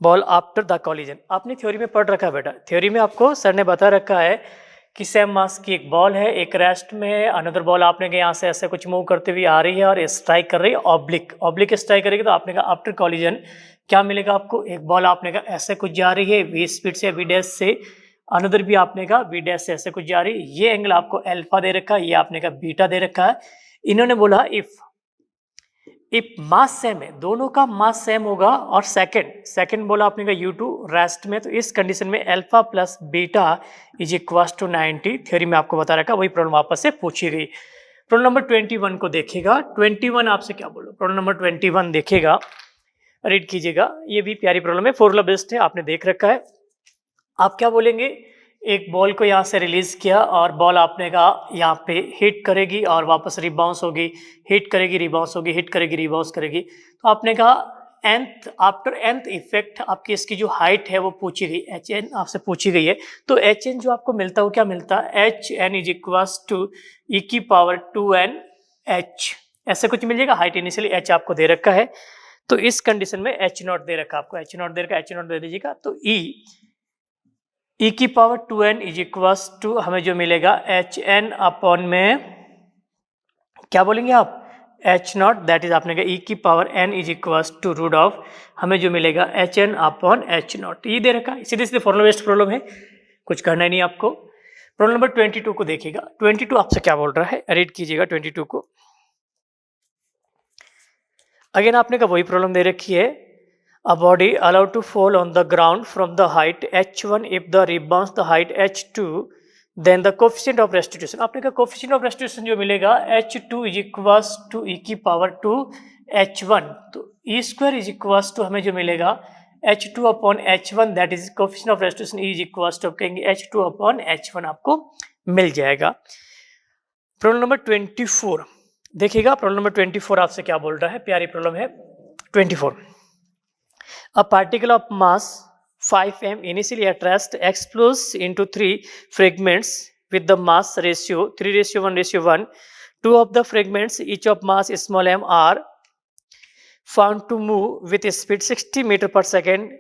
ball after the collision। आपने theory में पढ़ रखा है बेटा, theory में आपको sir ने बता रखा है कि सेम मास की एक बॉल है, एक रेस्ट में, अनदर बॉल आपने के यहाँ से ऐसे कुछ मूव करते हुए आ रही है और स्ट्राइक कर रही है ऑब्लिक, ऑब्लिक स्ट्राइक करेगी। तो आपने कहा आफ्टर कॉलिजन क्या मिलेगा आपको, एक बॉल आपने कहा ऐसे कुछ जा रही है वी स्पीड से वी डैश से, अनदर भी आपने कहा वी डैश से ऐसे कुछ जा रही है, ये एंगल आपको अल्फा दे रखा है, ये आपने कहा बीटा दे रखा है। इन्होंने बोला इफ मास सेम है, दोनों का मास सेम होगा, और सेकंड बोला आपने का u2 रेस्ट में, तो इस कंडीशन में alpha plus beta is equals to 90। Theory में आपको बता रखा, वही प्रॉब्लम वापस से पूछी गई। प्रॉब्लम नंबर 21 को देखिएगा। 21 आपसे क्या बोलो, प्रॉब्लम नंबर 21 देखिएगा, रीड कीजिएगा। ये भी प्यारी प्रॉब्लम है, फॉर्मूला बेस्ड है, आपने देख रखा है। आप क्या बोलेंगे, एक बॉल को यहाँ से रिलीज किया और बॉल आपने कहा यहाँ पे हिट करेगी और वापस रिबाउंस होगी, हिट करेगी रिबाउंस होगी, हिट करेगी रिबाउंस करेगी। तो आपने कहा nth आफ्टर nth इफेक्ट आपकी इसकी जो हाइट है वो पूछी गई, hn आपसे पूछी गई है, तो hn जो आपको मिलता है वो क्या मिलता है, hn is equals to e की पावर 2n h, ऐसे कुछ मिल जाएगा। हाइट इनिशियली h आपको दे रखा है, तो इस कंडीशन में h नॉट दे रखा, आपको h नॉट दे रखा, h नॉट दे दीजिएगा, तो e की power 2n is equals to हमें जो मिलेगा hn अपॉन में क्या बोलेंगे आप, h नॉट, दैट इज आपने कहा e की power n is equals to root of, हमें जो मिलेगा hn अपॉन h नॉट, ये दे रखा है। सीधे सीधे फॉर्मूला बेस्ड प्रॉब्लम है, कुछ करना ही नहीं आपको। प्रॉब्लम नंबर 22 को देखिएगा, 22 आपसे क्या बोल रहा है, रीड कीजिएगा 22 को। अगेन आपने कहा वही प्रॉब्लम दे रखी है, a body allowed to fall on the ground from the height h1 if the rebounds the height h2 then the coefficient of restitution, आपने कहा coefficient of restitution जो मिलेगा h2 is equals to e की power 2 h1, तो e square is equals to हमें जो मिलेगा h2 upon h1, that is coefficient of restitution e is equals to कहेंगे h2 अपॉन h1 आपको मिल जाएगा। प्रॉब्लम नंबर 24 देखिएगा, प्रॉब्लम नंबर 24 आपसे क्या बोल रहा है, प्यारी प्रॉब्लम है 24। A particle of mass 5 m initially at rest explodes into 3 fragments with the mass ratio 3:1:1. Two of the fragments, each of mass small m, are found to move with a speed 60 meter per second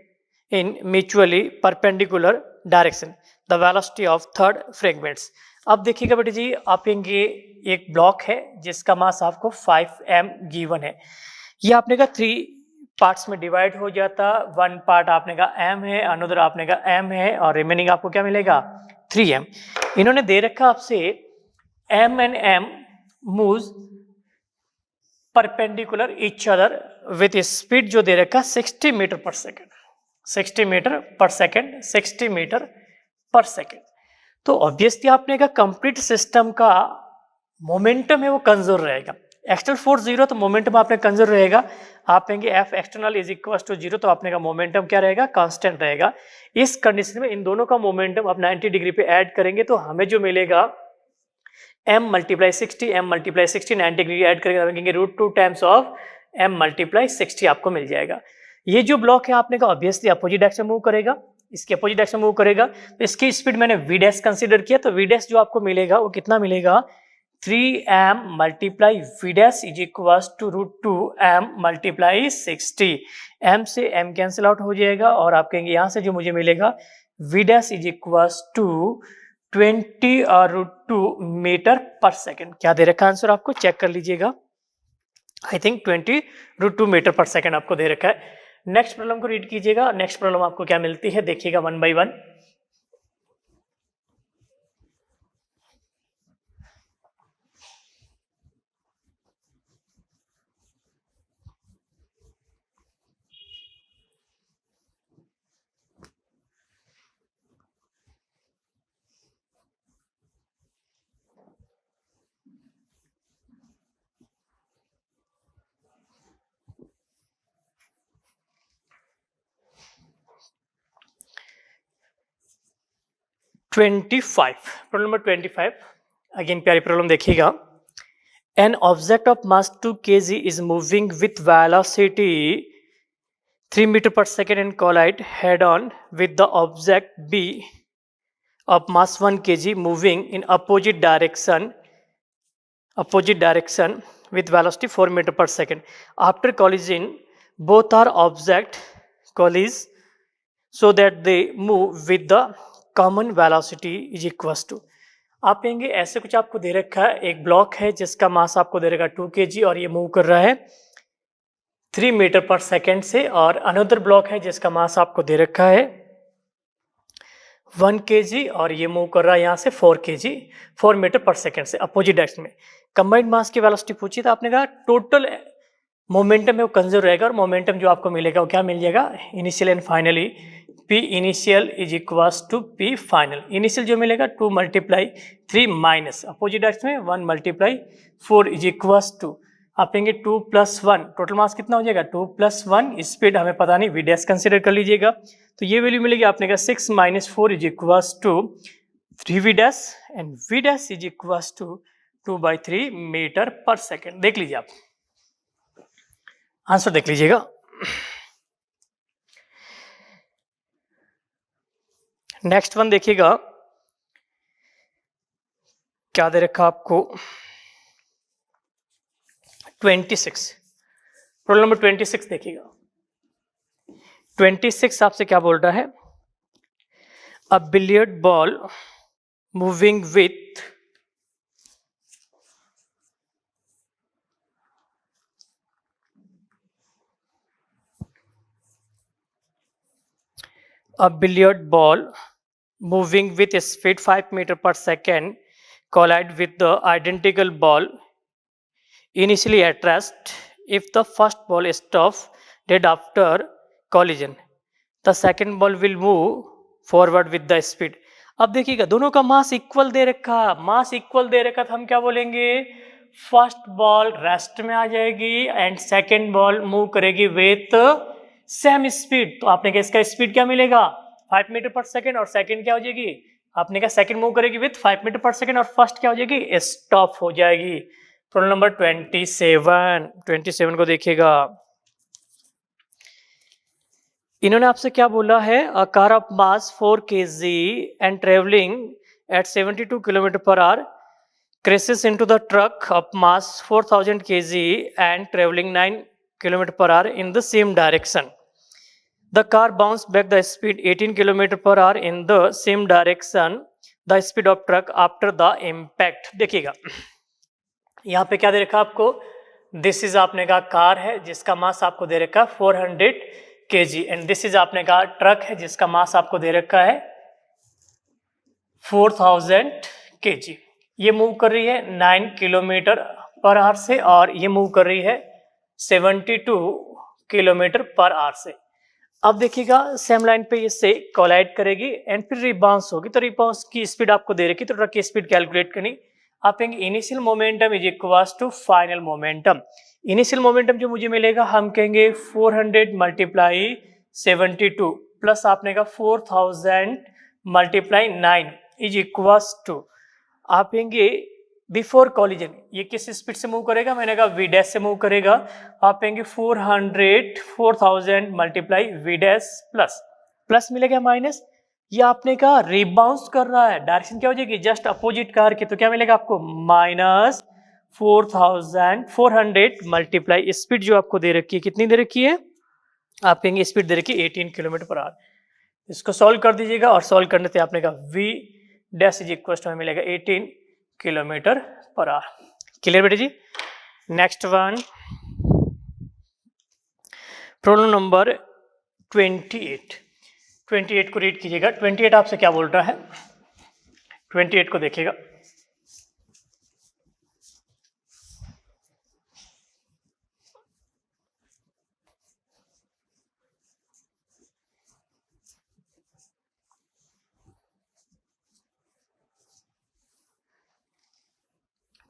in mutually perpendicular direction. The velocity of third fragments. अब देखिएगा बेटे जी, आप ये एक block है जिसका मास आपको 5m given है, ये आपने कहा 3 पार्ट्स में डिवाइड हो जाता, 1 पार्ट आपने कहा m है, अनदर आपने कहा m है, और रिमेनिंग आपको क्या मिलेगा 3m। इन्होंने दे रखा आपसे m and m moves perpendicular each other with speed जो दे रखा 60 metre per second, 60 metre per second, 60 metre per second. तो ऑब्वियसली आपने कहा कंप्लीट सिस्टम का मोमेंटम है वो कंजर्व रहेगा, एक्सटर्नल फोर्स 0 तो मोमेंटम आपने कंजर्व रहेगा, आप कहेंगे F external is equal to 0 तो आपने का मोमेंटम क्या रहेगा, कांस्टेंट रहेगा। इस कंडीशन में इन दोनों का मोमेंटम आप 90 डिग्री पे ऐड करेंगे तो हमें जो मिलेगा m multiply 60, m multiply 60 90 degree add करेंगे, हम कहेंगे √2 टाइम्स ऑफ m मल्टीप्लाई 60 आपको मिल जाएगा। ये जो ब्लॉक है आपने कहा ऑब्वियसली अपोजिट डायरेक्शन मूव करेगा, इसके अपोजिट डायरेक्शन मूव करेगा, तो इसकी स्पीड मैंने v डैश कंसीडर किया, तो v डैश जो आपको मिलेगा वो कितना मिलेगा 3m multiply v dash is equals to √2 m multiply 60, m से m कैंसिल आउट हो जाएगा और आप कहेंगे यहाँ से जो मुझे मिलेगा v dash is equals to 20 और √2 मीटर पर सेकेंड। क्या दे रखा आंसर आपको चेक कर लीजिएगा, I think 20 √2 metre per second आपको दे रखा है। नेक्स्ट प्रॉब्लम को रीड कीजिएगा, नेक्स्ट प्रॉब्लम आपको क्या मिलती है देखिएगा 1 बाय 1। प्रॉब्लम नंबर 25 अगेन प्यारी प्रॉब्लम देखिएगा। An object of mass 2 kg is moving with velocity 3 metre per second and collide head on with the object B of mass 1 kg moving in opposite direction with velocity 4 meter per second. After collision, both are object collides so that they move with the common velocity is equals to। आप कहेंगे ऐसे कुछ आपको दे रखा है, एक block है जिसका मास आपको दे रखा 2 kg और ये मूव कर रहा है 3 मीटर पर सेकेंड से, और अनदर ब्लॉक है जिसका मास आपको दे रखा है 1 kg और ये मूव कर रहा है यहाँ से 4 kg 4 मीटर पर सेकेंड से अपोजिट डायरेक्शन में। कंबाइंड मास की वेलोसिटी पूछी तो आपने कहा टोटल मोमेंटम है वो कंजर्व रहेगा, और मोमेंटम जो आपको मिलेगा वो क्या मिल जाएगा initial and finally P initial is equals to P final. Initial जो मिलेगा 2 मल्टीप्लाई 3 माइनस अपोजिट डायरेक्शन में 1 मल्टीप्लाई 4 इज इक्वल्स टू आप कहेंगे 2 + 1, टोटल मास कितना हो जाएगा 2 + 1, स्पीड हमें पता नहीं v डैश कंसीडर कर लीजिएगा, तो ये वैल्यू मिलेगी आपने कहा 6 - 4 is equals to 3v dash and v dash is equals to 2/3 metre per second. देख लीजिए आप आंसर देख लीजिएगा। नेक्स्ट वन देखिएगा, क्या दे रखा आपको 26। प्रॉब्लम नंबर 26 देखिएगा। 26 आपसे क्या बोल रहा है, a billiard ball moving with a billiard ball moving with a speed 5 meter per second collide with the identical ball initially at rest. If the first ball stops dead after collision, the second ball will move forward with the speed. अब देखिएगा दोनों का mass equal दे रखा, mass equal दे रखा तो हम क्या बोलेंगे, फर्स्ट बॉल रेस्ट में आ जाएगी एंड सेकेंड बॉल मूव करेगी विथ सेम स्पीड। तो आपने कहा इसका स्पीड क्या मिलेगा 5 मीटर पर सेकेंड, और सेकेंड क्या हो जाएगी, आपने कहा सेकेंड मूव करेगी विथ 5 मीटर पर सेकेंड, और फर्स्ट क्या हो जाएगी, स्टॉप हो जाएगी। प्रॉब्लम नंबर 27 को देखिएगा। इन्होंने आपसे क्या बोला है, a car of mass 4 kg and travelling at 72 kilometre per our crashes into the truck of mass 4000 kg and traveling 9 km per hour in the same direction. The car bounced back the speed 18 km per hour in the same direction the speed of truck after the impact. देखिएगा यहाँ पे क्या दे रखा आपको, this is आपने कहा car है जिसका मास आपको दे रखा 400 kg एंड दिस इज आपने कहा ट्रक है जिसका मास आपको दे रखा है 4000 kg। ये मूव कर रही है 9 किलोमीटर पर आवर से और ये मूव कर रही है 72 किलोमीटर पर आवर से। अब देखिएगा सेम लाइन पे इससे कोलाइड करेगी एंड फिर रिबाउंस होगी, तो रिबाउंस की स्पीड आपको दे रखी, तो ट्रक की स्पीड कैलकुलेट करनी। आप कहेंगे initial momentum is equals to final momentum. Initial momentum जो मुझे मिलेगा हम कहेंगे 400 मल्टीप्लाई 72 प्लस आपने कहा 4000 मल्टीप्लाई 9 इज इक्वल्स टू, आप कहेंगे बिफोर कॉलिजन ये किस स्पीड से मूव करेगा, मैंने कहा वी डैश से मूव करेगा। आप कहेंगे 4000 मल्टीप्लाई वी डैश प्लस मिलेगा माइनस, ये आपने कहा रिबाउंस कर रहा है, डायरेक्शन क्या हो जाएगी जस्ट अपोजिट कार की, तो क्या मिलेगा आपको माइनस 400 मल्टीप्लाई स्पीड जो आपको दे रखी है, कितनी दे रखी है, आप कहेंगे स्पीड दे रखी है 18 किलोमीटर पर आवर। इसको सॉल्व कर दीजिएगा और सॉल्व करने से आपने कहा V dash is equal to हमें मिलेगा 18 किलोमीटर पर आवर। क्लियर बेटे जी। नेक्स्ट वन प्रॉब्लम नंबर 28 को रीड कीजिएगा। 28 आपसे क्या बोल रहा है, 28 को देखिएगा।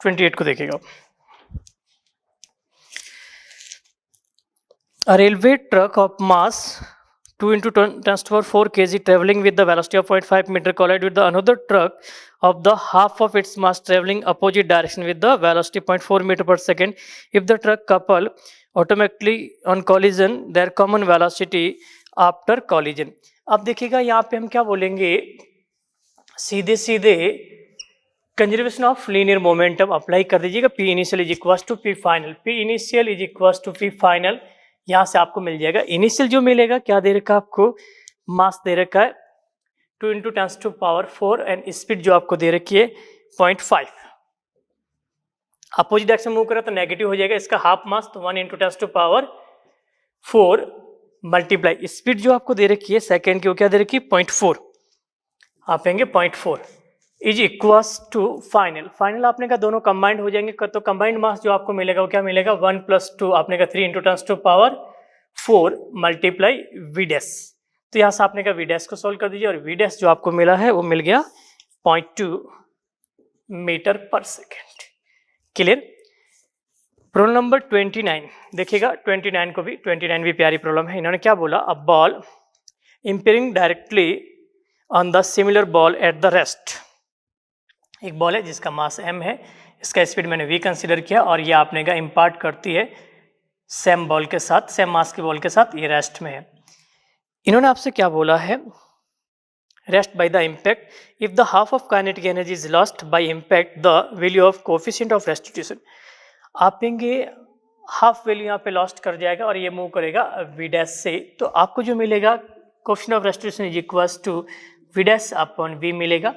को देखिएगा। A railway truck of mass 2 × 10⁴ kg traveling with the velocity of 0.5 meter collide with the another truck of the half of its mass traveling opposite direction with the velocity 0.4 meter per second. If the truck couple automatically on collision their common velocity after collision. अब देखिएगा यहाँ पे हम क्या बोलेंगे, सीधे सीधे conservation of linear momentum apply कर दीजिएगा। P initial is equals to P final, P initial is equals to P final, यहाँ से आपको मिल जाएगा। इनिशियल जो मिलेगा क्या दे रखा है आपको, मास दे रखा है 2 × 10⁴ एंड स्पीड जो आपको दे रखी है 0.5। अपोजिट डायरेक्शन मूव करें तो नेगेटिव हो जाएगा, इसका हाफ मास तो 1 × 10⁴ मल्टीप्लाई स्पीड जो आपको दे रखी है सेकेंड की वो क्या दे रखी है 0.4, आप कहेंगे 0.4 is equals to final. Final आपने कहा दोनों कंबाइंड हो जाएंगे, तो कंबाइंड मास जो आपको मिलेगा वो क्या मिलेगा 1 + 2 आपने कहा 3 × 10⁴ मल्टीप्लाई वी डैश। तो यहाँ से आपने कहा वी डैश को सोल्व कर दीजिए और वी डैश जो आपको मिला है वो मिल गया 0.2 metre per second. Clear. Problem number 29 देखिएगा। 29 को भी 29 भी प्यारी प्रॉब्लम है। इन्होंने क्या बोला, a ball impairing directly on the similar ball at the rest. एक बॉल है जिसका मास m है, इसका स्पीड मैंने v कंसीडर किया और ये आपने का इम्पार्ट करती है सेम बॉल के साथ, सेम मास की बॉल के साथ ये रेस्ट में है। इन्होंने आपसे क्या बोला है, rest by the impact, if the half of kinetic energy is lost by impact the value of coefficient of restitution. आप पेंगे हाफ वैल्यू यहाँ पे लॉस्ट कर जाएगा और ये मूव करेगा वी डैश से, तो आपको जो मिलेगा coefficient of restitution is equals to V dash upon V मिलेगा।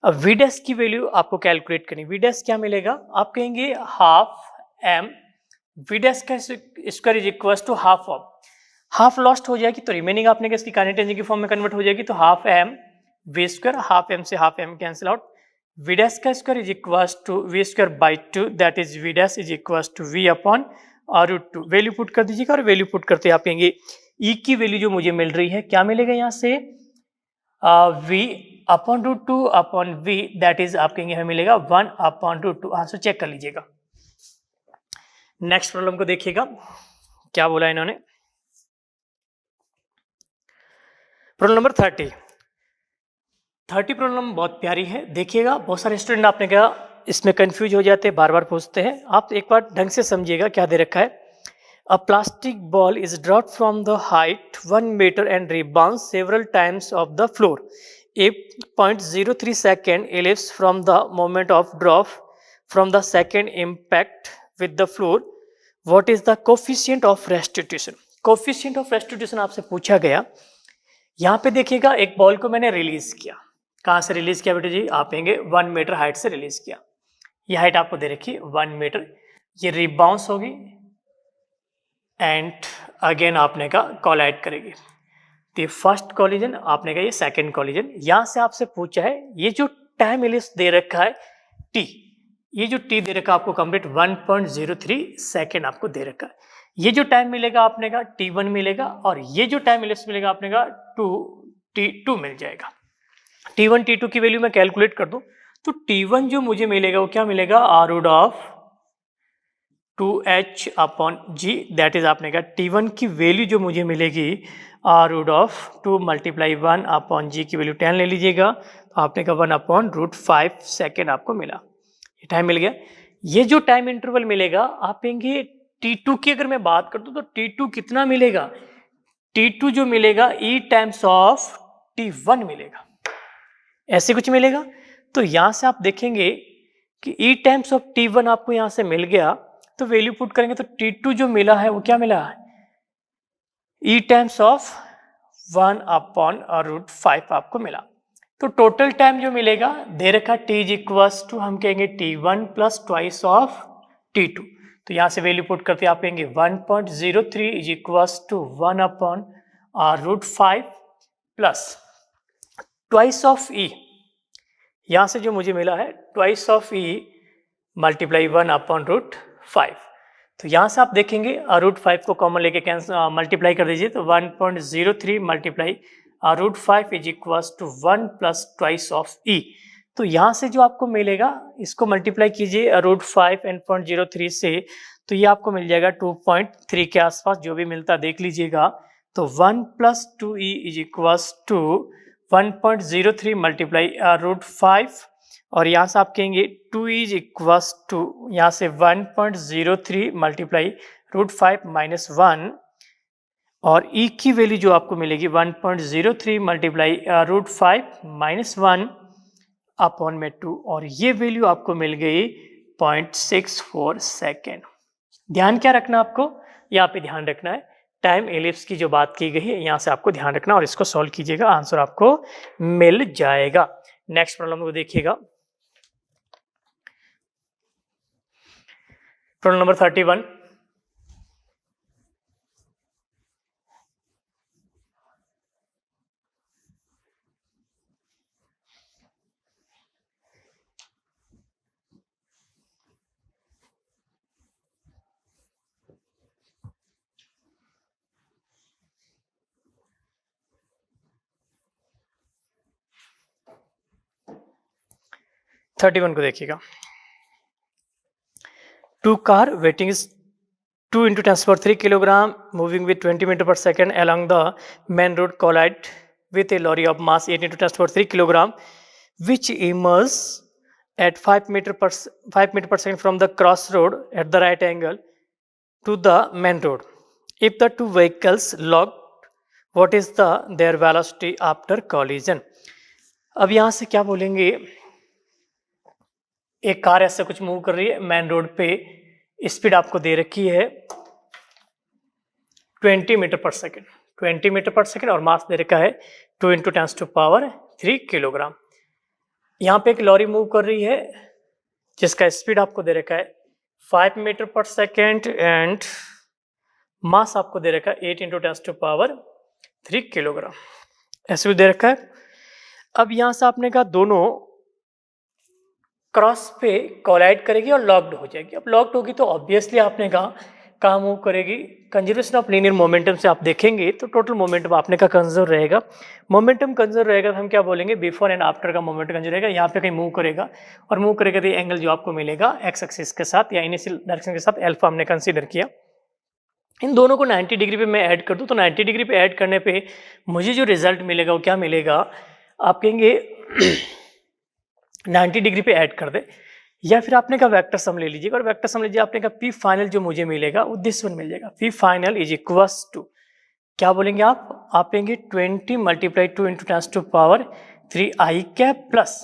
अब वी डैश की वैल्यू आपको कैलकुलेट करनी, वी डैश क्या मिलेगा, आप कहेंगे हाफ एम वी डैश का square is equals to half of, half lost हो जाएगी तो रिमेनिंग आपने इसकी काइनेटिक एनर्जी की फॉर्म में कन्वर्ट हो जाएगी, तो half M V square, half M से half M cancel out, V dash का square is equals to V square by 2, that is V dash is equals to V upon root 2। Value put कर दीजिएगा और value put करते आप कहेंगे ई की value जो मुझे मिल रही है क्या मिलेगा यहाँ से, V upon root 2 upon V, that is आप कहेंगे हमें मिलेगा 1 अपॉन रूट 2। आंसर चेक कर लीजिएगा। नेक्स्ट प्रॉब्लम को देखिएगा क्या बोला इन्होंने। प्रॉब्लम नंबर 30 प्रॉब्लम बहुत प्यारी है, देखिएगा। बहुत सारे स्टूडेंट आपने कहा इसमें कंफ्यूज हो जाते हैं, बार बार पूछते हैं, आप एक बार ढंग से समझिएगा क्या दे रखा है। A plastic ball is dropped from the height 1 metre and rebounds several times off the floor. A 0.03 second elapsed from the moment of drop from the second impact with the floor. What is the coefficient of restitution? Coefficient of restitution आपसे पूछा गया। यहाँ पे देखिएगा एक ball को मैंने release किया, कहाँ से रिलीज किया बेटे जी, आप कहेंगे 1 मीटर हाइट से रिलीज किया। ये हाइट आपको दे रखी 1 मीटर, ये रिबाउंस होगी एंड अगेन आपने कहा कॉलाइड करेगी। तो फर्स्ट कॉलिजन, आपने कहा ये सेकंड कॉलिजन। यहाँ से आपसे पूछा है ये जो टाइम एलिप्स दे रखा है टी, ये जो टी दे रखा है आपको कंप्लीट 1.03 सेकेंड आपको दे रखा है। ये जो टाइम मिलेगा आपने कहा T1 मिलेगा और ये जो टाइम एलिप्स मिलेगा आपने कहा T2 मिल जाएगा। T1 T2 की वैल्यू मैं कैलकुलेट कर दूं तो T1 जो मुझे मिलेगा वो क्या मिलेगा, R root of 2h upon g, that is आपने कहा T1 की वैल्यू जो मुझे मिलेगी R root of 2 multiply 1 upon g की वैल्यू 10 ले लीजिएगा, तो आपने कहा 1 अपॉन रूट 5 सेकेंड आपको मिला। ये टाइम मिल गया। ये जो टाइम इंटरवल मिलेगा आप कहेंगे T2 की अगर मैं बात करता हूं तो T2 कितना मिलेगा, T2 जो मिलेगा E टाइम्स ऑफ T1 मिलेगा, ऐसे कुछ मिलेगा। तो यहां से आप देखेंगे कि E टाइम्स ऑफ T1 आपको यहां से मिल गया, तो वैल्यू पुट करेंगे तो T2 जो मिला है वो क्या मिला, E times of 1 upon root 5 आपको मिला। तो टोटल टाइम जो मिलेगा दे रखा T इज इक्वल्स टू हम कहेंगे T1 plus twice of T2। तो यहाँ से वैल्यू पुट करते आप कहेंगे 1.03 is equals to 1 upon root 5 plus twice of E, यहाँ से जो मुझे मिला है twice of E multiply 1 upon root 5। तो यहाँ से आप देखेंगे रूट 5 को कॉमन लेके कैंसिल मल्टीप्लाई कर दीजिए, तो 1.03 multiply root 5 is equals to 1 plus twice of E। तो यहाँ से जो आपको मिलेगा इसको मल्टीप्लाई कीजिए रूट 5 एंड 0.03 से, तो ये आपको मिल जाएगा 2.3 के आसपास, जो भी मिलता देख लीजिएगा। तो 1 plus 2E is equals to 1.03 multiply root 5 और यहाँ से आप कहेंगे 2E इज इक्वल्स टू यहाँ से 1.03 मल्टीप्लाई रूट 5 माइनस 1 और E की वैल्यू जो आपको मिलेगी 1.03 मल्टीप्लाई रूट 5 माइनस 1 अपॉन में 2 और ये वैल्यू आपको मिल गई 0.64 सेकेंड। ध्यान क्या रखना आपको, यहाँ पे ध्यान रखना है टाइम एलिप्स की जो बात की गई है, यहाँ से आपको ध्यान रखना और इसको सॉल्व कीजिएगा, आंसर आपको मिल जाएगा। नेक्स्ट प्रॉब्लम को देखिएगा। Problem number 31। को देखिएगा। 2 car weighting is 2 into 10⁻³ kilogram moving with 20 meter per second along the main road collide with a lorry of mass 8 into 10⁻³ kilogram which emerges at 5 meter per second from the crossroad at the right angle to the main road. If the two vehicles locked, what is their velocity after collision? अब यहाँ से क्या बोलेंगे, एक car ऐसे कुछ move कर रही है मेन रोड पे, स्पीड आपको दे रखी है 20 metre per second, 20 metre per second, और मास दे रखा है 2 × 10⁻³ किलोग्राम। यहाँ पे एक लॉरी मूव कर रही है जिसका स्पीड आपको दे रखा है 5 metre per second and mass आपको दे रखा है 8 × 10⁻³ किलोग्राम, ऐसे भी दे रखा है। अब यहाँ से आपने कहा दोनों क्रॉस पे कोलाइड करेगी और लॉक्ड हो जाएगी। अब लॉक्ड होगी तो ऑब्वियसली आपने कहाँ मूव करेगी, कंजर्वेशन ऑफ लीनियर मोमेंटम से आप देखेंगे तो टोटल मोमेंटम आपने का कंजर्व रहेगा। मोमेंटम कंजर्व रहेगा तो हम क्या बोलेंगे, बिफोर एंड आफ्टर का मोमेंटम कंजर्व रहेगा। यहाँ पे कहीं मूव करेगा और मूव करेगा तो एंगल जो आपको मिलेगा एक्स एक्सिस के साथ या इनिशियल डायरेक्शन के साथ अल्फा हमने कंसीडर किया। इन दोनों को 90 डिग्री पे मैं ऐड कर दूं तो 90 डिग्री पे ऐड करने पे मुझे जो रिजल्ट मिलेगा वो क्या मिलेगा, आप कहेंगे 90 डिग्री पे ऐड कर दे, या फिर आपने कहा वेक्टर सम ले लीजिएगा और वेक्टर सम लीजिए, आपने कहा पी फाइनल जो मुझे मिलेगा वो दिस वन मिल जाएगा। P final is equals to क्या बोलेंगे आप कहेंगे 20 × 2 × 10⁻³ आई कैप प्लस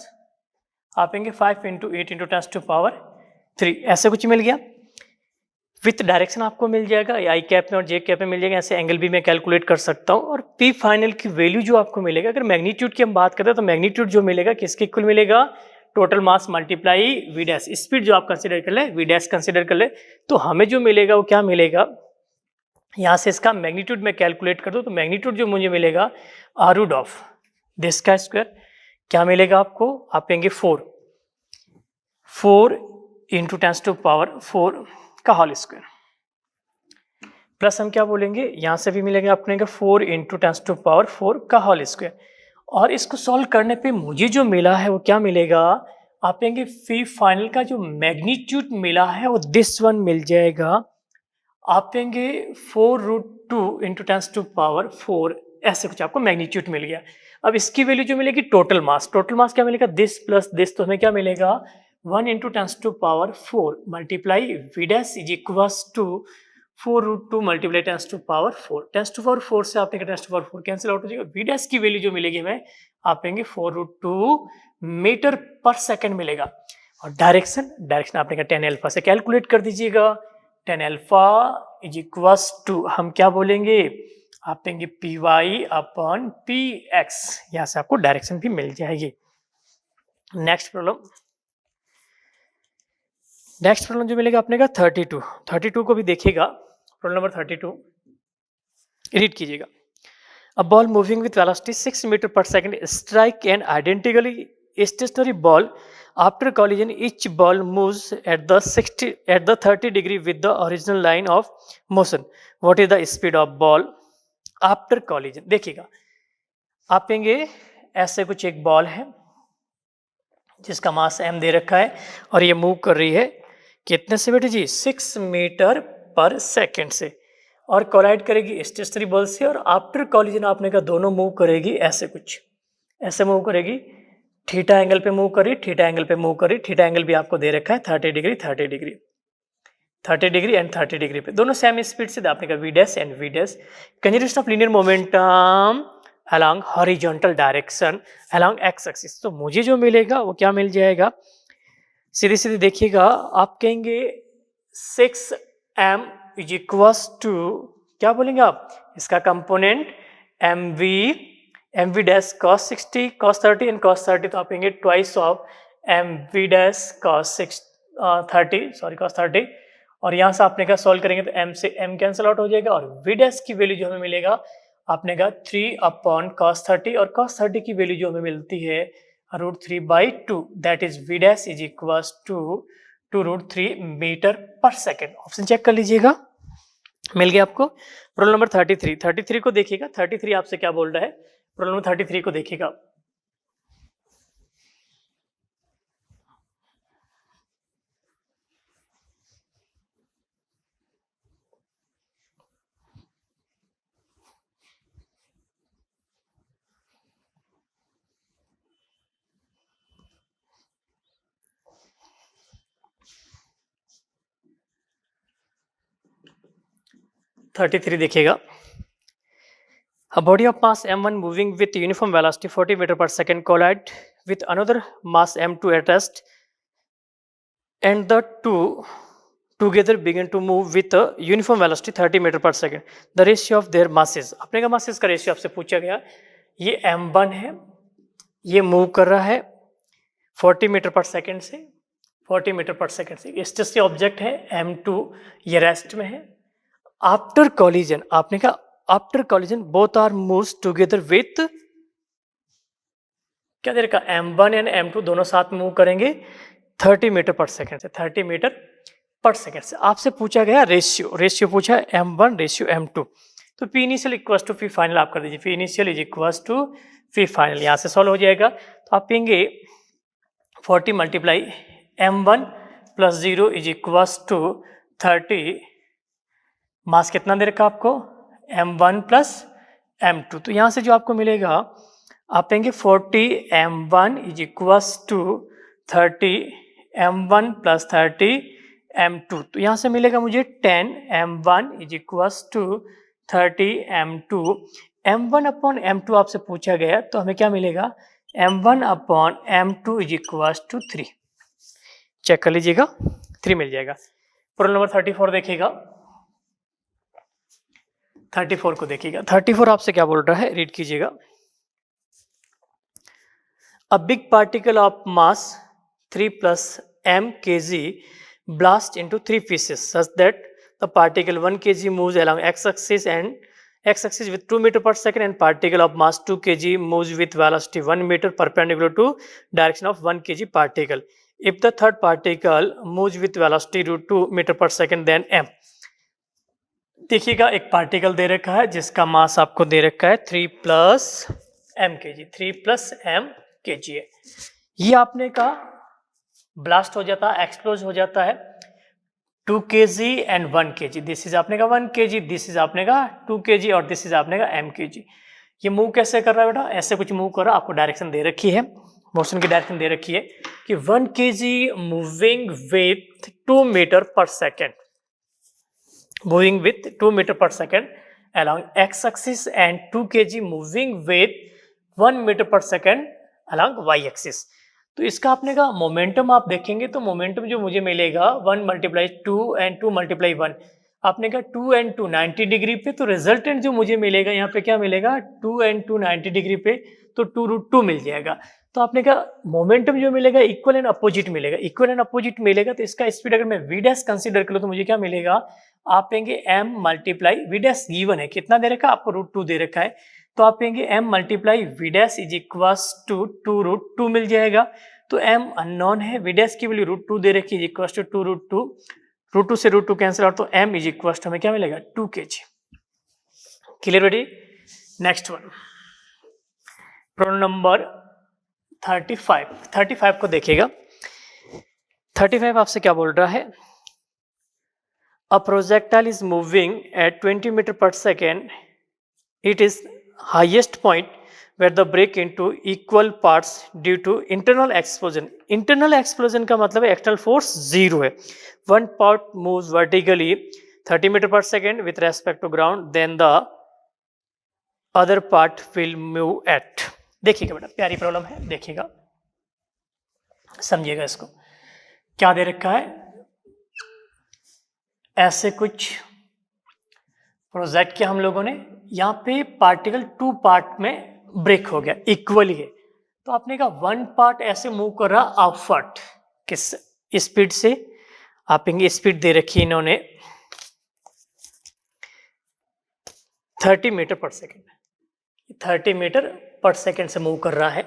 आप कहेंगे 5 × 8 × 10⁻³ ऐसे कुछ मिल गया। विथ डायरेक्शन आपको मिल जाएगा, आई कैप में और जे कैप में मिल जाएगा, ऐसे एंगल भी मैं कैलकुलेट कर सकता हूँ। और पी फाइनल की वैल्यू जो आपको मिलेगा, अगर मैग्नीट्यूड की हम बात करते हैं तो मैग्नीट्यूड जो मिलेगा किसके इक्वल मिलेगा, total mass multiply V dash, speed जो आप कंसीडर कर ले वी डैश कंसीडर कर ले, तो हमें जो मिलेगा वो क्या मिलेगा, यहाँ से इसका मैग्नीट्यूड में कैलकुलेट कर दो तो मैग्नीट्यूड जो मुझे मिलेगा आरूट ऑफ दिस का स्क्वायर क्या मिलेगा आपको, आप कहेंगे 4 × 10⁻⁴ का होल स्क्वायर प्लस हम क्या बोलेंगे, यहां से भी मिलेगा अपने का 4 × 10⁻⁴ का होल स्क्वायर। और इसको सॉल्व करने पे मुझे जो मिला है वो क्या मिलेगा, आप कहेंगे फी फाइनल का जो मैग्नीट्यूड मिला है वो दिस वन मिल जाएगा, आप कहेंगे 4√2 × 10⁻⁴, ऐसे कुछ आपको मैग्नीट्यूड मिल गया। अब इसकी वैल्यू जो मिलेगी टोटल मास क्या मिलेगा, दिस प्लस दिस, तो हमें क्या मिलेगा 1 × 10⁻⁴ multiply V dash is equals to 4√2 multiply 10⁻⁴, 10⁻⁴ से आपने 10⁻⁴ कैंसिल आउट हो जाएगा। वी डैश की वैल्यू जो मिलेगी हमें आप कहेंगे 4√2 मीटर पर सेकेंड मिलेगा। और डायरेक्शन आपने कहा 10 α से कैलकुलेट कर दीजिएगा, 10 α इज इक्वल्स टू हम क्या बोलेंगे, आप कहेंगे py/px, यहां से आपको डायरेक्शन भी मिल जाएगी। नेक्स्ट प्रॉब्लम जो मिलेगा आपने का 32 को भी देखिएगा। प्रॉब्लम नंबर 32 रीड कीजिएगा। A ball moving with velocity 6 metre per second strike an identically stationary ball after collision each ball moves at the 30 degree with the original line of motion. What is the speed of ball after collision? देखिएगा, आप कहेंगे ऐसे कुछ एक ball है जिसका मास m दे रखा है और ये मूव कर रही है कितने से बेटे जी, 6 मीटर पर सेकेंड से, और कोलाइड करेगी स्टेशनरी बॉल से, और आफ्टर कॉलिजन आपने कहा दोनों मूव करेगी ऐसे कुछ, ऐसे मूव करेगी, थीटा एंगल पे मूव करी, थीटा एंगल पे मूव करी, थीटा एंगल भी आपको दे रखा है 30 degree 30 degree 30 degree and 30 degree पे, दोनों सेम स्पीड से, आपने कहा V dash and V dash. Conservation of linear momentum along horizontal direction along X axis, तो मुझे जो मिलेगा वो क्या मिल जाएगा, सीधे सीधे देखिएगा, आप कहेंगे 6m इज इक्वल्स टू क्या बोलेंगे आप, इसका component mv dash cos 60 cos 30 and cos 30, तो आप कहेंगे twice of mv dash cos 30, और यहाँ से आपने कहा सॉल्व करेंगे तो m से m कैंसिल आउट हो जाएगा, और v डैश की वैल्यू जो हमें मिलेगा आपने कहा 3/cos 30, और cos 30 की वैल्यू जो हमें मिलती है √3/2, that is v dash is equals to √3 metre per second. Option check कर लीजिएगा, मिल गया आपको। प्रॉब्लम नंबर 33 को देखिएगा, 33 आपसे क्या बोल रहा है, प्रॉब्लम नंबर 33 को देखिएगा। 33 देखिएगा। A body of mass m1 moving with uniform velocity 40 meter per second collide with another mass m2 at rest, and the two together begin to move with a uniform velocity 30 meter per second. The ratio of their masses, अपने का masses का ratio आपसे पूछा गया। ये m1 है, ये move कर रहा है 40 मीटर पर सेकेंड से 40 मीटर पर सेकेंड से। इस से ऑब्जेक्ट है m2, ये रेस्ट में है। आफ्टर कॉलिजन, आपने कहा after collision both are moves together with, क्या दे रखा, m1 एंड m2 दोनों साथ मूव करेंगे 30 मीटर पर सेकेंड से, 30 मीटर पर सेकेंड से। आपसे पूछा गया रेशियो पूछा m1 रेशियो m2, तो P initial equal to P final आप कर दीजिए। P initial is equal to P final, यहाँ से सॉल्व हो जाएगा। तो आप कहेंगे 40 multiply m1 plus 0 is equal to 30, mass कितना दे रखा आपको, m1 प्लस m2। तो यहाँ से जो आपको मिलेगा, आप कहेंगे 40 m1 is equal to 30 m1 plus 30 m2। तो यहाँ से मिलेगा मुझे 10 m1 is equal to 30 m2। m1 upon m2 आपसे पूछा गया, तो हमें क्या मिलेगा, m1 upon m2 is equal to 3। Check कर लीजिएगा, 3 मिल जाएगा। प्रॉब्लम नंबर 34 देखिएगा। 34 को देखिएगा। 34 आपसे क्या बोल रहा है, रीड कीजिएगा। A big particle of mass 3 plus m kg blast into 3 pieces such that the particle 1 kg moves along x-axis with 2 meter per second, and particle of mass 2 kg moves with velocity 1 meter perpendicular to direction of 1 kg particle. If the third particle moves with velocity √2 meter per second, then m। देखिएगा, एक particle दे रखा है जिसका मास आपको दे रखा है 3 plus m kg, 3 plus m kg है। ये आपने का ब्लास्ट हो जाता है, एक्सप्लोज हो जाता है 2 kg and 1 kg। This is आपने का 1 kg, दिस इज आपने का 2 kg और दिस इज आपने का m kg। ये मूव कैसे कर रहा है बेटा, ऐसे कुछ मूव कर रहा है। आपको डायरेक्शन दे रखी है, मोशन की डायरेक्शन दे रखी है कि 1 kg moving with 2 metre per second, moving with 2 meter per second along x-axis and 2 kg moving with 1 meter per second along y-axis। तो इसका आपने का मोमेंटम आप देखेंगे तो मोमेंटम जो मुझे मिलेगा 1 मल्टीप्लाई 2 एंड 2 मल्टीप्लाई 1, आपने का 2 एंड 2 90 डिग्री पे, तो रिजल्टेंट जो मुझे मिलेगा यहाँ पे क्या मिलेगा, 2 एंड 2 90 डिग्री पे, तो 2√2 मिल जाएगा। तो आपने का मोमेंटम जो मिलेगा इक्वल एंड अपोजिट मिलेगा, इक्वल एंड अपोजिट मिलेगा। तो इसका स्पीड अगर मैं v डैश कंसीडर करूँ तो मुझे क्या मिलेगा, आप कहेंगे m multiply v dash given है, कितना दे रखा है आपको, √2 दे रखा है। तो आप कहेंगे m multiply v dash is equal to 2√2 मिल जाएगा। तो m अननोन है, v डैश की वैल्यू √2 दे रखी है, इज इक्वल टू 2√2, √2 से √2 कैंसिल आउट, तो m इज इक्वल टू हमें क्या मिलेगा, 2 kg। क्लियर बेटी। नेक्स्ट वन, प्रॉब्लम नंबर 35 को देखिएगा। 35 आपसे क्या बोल रहा है, A projectile is moving at 20 meter per second. It is highest point where the break into equal parts due to internal explosion. Internal explosion का मतलब है external force 0 है। One part moves vertically 30 meter per second with respect to ground, then the other part will move at। देखिएगा बेटा, प्यारी problem है, देखिएगा समझिएगा इसको। क्या दे रखा है, ऐसे कुछ प्रोजेक्ट किया हम लोगों ने, यहाँ पे पार्टिकल 2 पार्ट में ब्रेक हो गया, इक्वली है। तो आपने कहा 1 पार्ट ऐसे मूव कर रहा अपवर्ड, किस स्पीड से, आप स्पीड दे रखी इन्होंने 30 metre per second, 30 metre per second से मूव कर रहा है।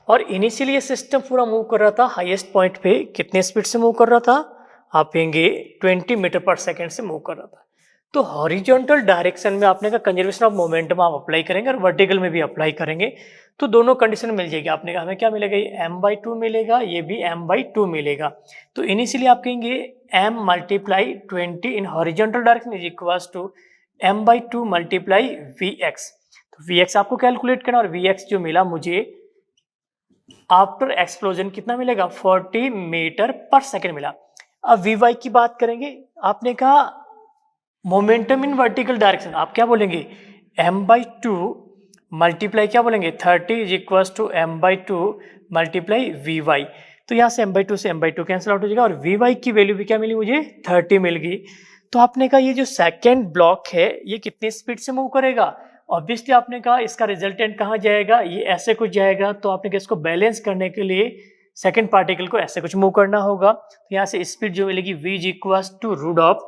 और इनिशियली ये सिस्टम पूरा मूव कर रहा था हाईएस्ट पॉइंट पे, कितने स्पीड से मूव कर रहा था, आप कहेंगे 20 मीटर पर सेकेंड से मूव कर रहा था। तो हॉरिजॉन्टल डायरेक्शन में आपने का कंजर्वेशन ऑफ मोमेंटम आप अप्लाई करेंगे और वर्टिकल में भी अप्लाई करेंगे, तो दोनों कंडीशन मिल जाएगी। आपने कहा हमें क्या मिलेगा, ये m/2 मिलेगा, ये भी m/2 मिलेगा। तो इनिशियली आप कहेंगे m multiply 20 in horizontal direction is equal to m/2 multiply vx। तो vx आपको कैलकुलेट करना, और vx जो मिला मुझे आफ्टर एक्सप्लोजन कितना मिलेगा, 40 मीटर पर सेकेंड मिला। अब vy की बात करेंगे, आपने कहा मोमेंटम इन वर्टिकल डायरेक्शन आप क्या बोलेंगे, m/2 मल्टीप्लाई क्या बोलेंगे 30 is equal to m/2 multiply vy। तो यहाँ से m/2 से m/2 कैंसिल आउट हो जाएगा और vy की वैल्यू भी क्या मिली मुझे 30 मिल गई। तो आपने कहा ये जो सेकेंड ब्लॉक है ये कितनी स्पीड से मूव करेगा, ऑब्वियसली आपने कहा इसका रिजल्टेंट कहाँ जाएगा, ये ऐसे कुछ जाएगा। तो आपने कहा इसको बैलेंस करने के लिए सेकेंड पार्टिकल को ऐसे कुछ मूव करना होगा। तो यहाँ से स्पीड जो मिलेगी v is equal to root of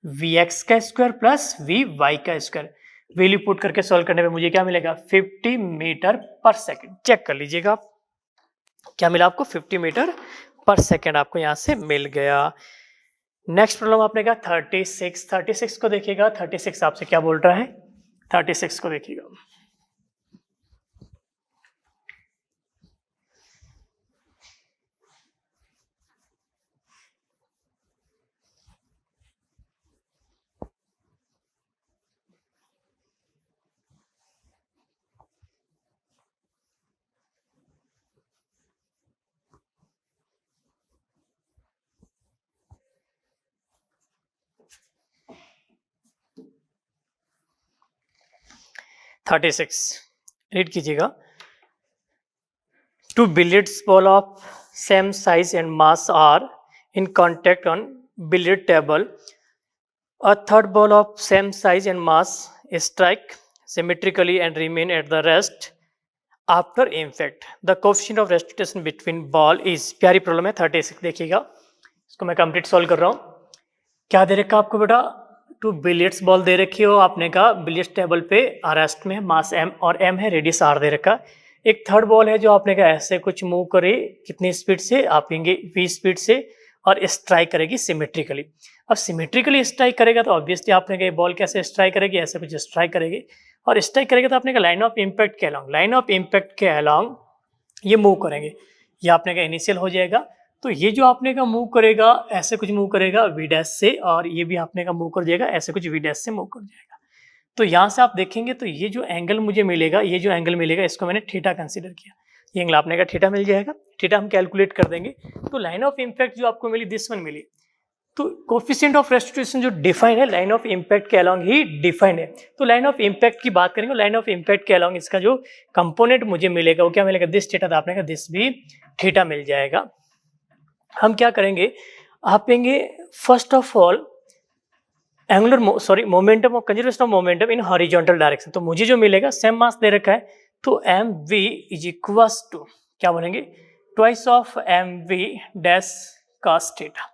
vx का स्क्वायर प्लस vy का स्क्वायर। वैल्यू पुट करके सॉल्व करने में मुझे क्या मिलेगा 50 मीटर पर सेकेंड। चेक कर लीजिएगा आप क्या मिला आपको 50 मीटर पर सेकेंड आपको यहाँ से मिल गया। नेक्स्ट प्रॉब्लम आपने कहा 36 को देखिएगा। 36 आपसे क्या बोल रहा है, 36 को देखिएगा। रीड कीजिएगा। Two billiards ball of same size and mass are in contact on billiard table. A third ball of same size and mass strike symmetrically and remain at the rest after impact. The coefficient of restitution between ball is। प्यारी problem है 36 देखिएगा, इसको मैं complete solve कर रहा हूँ। क्या दे रखा आपको बेटा, टू बिलियर्ड्स बॉल दे रखी हो, आपने कहा बिलियर्ड्स टेबल पे रेस्ट में मास m और m है, रेडियस r दे रखा। एक थर्ड बॉल है जो आपने कहा ऐसे कुछ मूव करे, कितनी स्पीड से, आप कहेंगे v स्पीड से, और स्ट्राइक करेगी सिमेट्रिकली। अब सिमेट्रिकली स्ट्राइक करेगा तो ऑब्वियसली आपने कहा बॉल कैसे स्ट्राइक करेगी, ऐसे कुछ स्ट्राइक करेगी, और स्ट्राइक करेगा तो आपने कहा लाइन ऑफ इम्पैक्ट के अलॉन्ग, लाइन ऑफ इम्पैक्ट के अलॉन्ग ये मूव करेंगे। ये आपने कहा इनिशियल हो जाएगा। तो ये जो आपने का मूव करेगा ऐसे कुछ मूव करेगा वी डैश से, और ये भी आपने का मूव कर जाएगा ऐसे कुछ वी डैश से मूव कर जाएगा। तो यहाँ से आप देखेंगे तो ये जो एंगल मुझे मिलेगा, ये जो एंगल मिलेगा इसको मैंने थीटा कंसीडर किया, ये एंगल आपने का थीटा मिल जाएगा। थीटा हम कैलकुलेट कर देंगे। तो लाइन ऑफ इम्पैक्ट जो आपको मिली दिस वन मिली। तो कोफिशिएंट ऑफ रेस्टिट्यूशन जो डिफाइन है लाइन ऑफ इम्पैक्ट के अलॉन्ग ही डिफाइंड है। तो लाइन ऑफ इम्पैक्ट की बात करेंगे, लाइन ऑफ इम्पैक्ट के अलॉन्ग इसका जो कंपोनेंट मुझे मिलेगा वो क्या मिलेगा, दिस थीटा, आपने कहा दिस भी थीटा मिल जाएगा। हम क्या करेंगे, आप कहेंगे first of all angular momentum of conservation of momentum in horizontal direction. तो मुझे जो मिलेगा सेम मास दे रखा है, तो M V is equals to क्या बोलेंगे, twice of M V dash cos theta.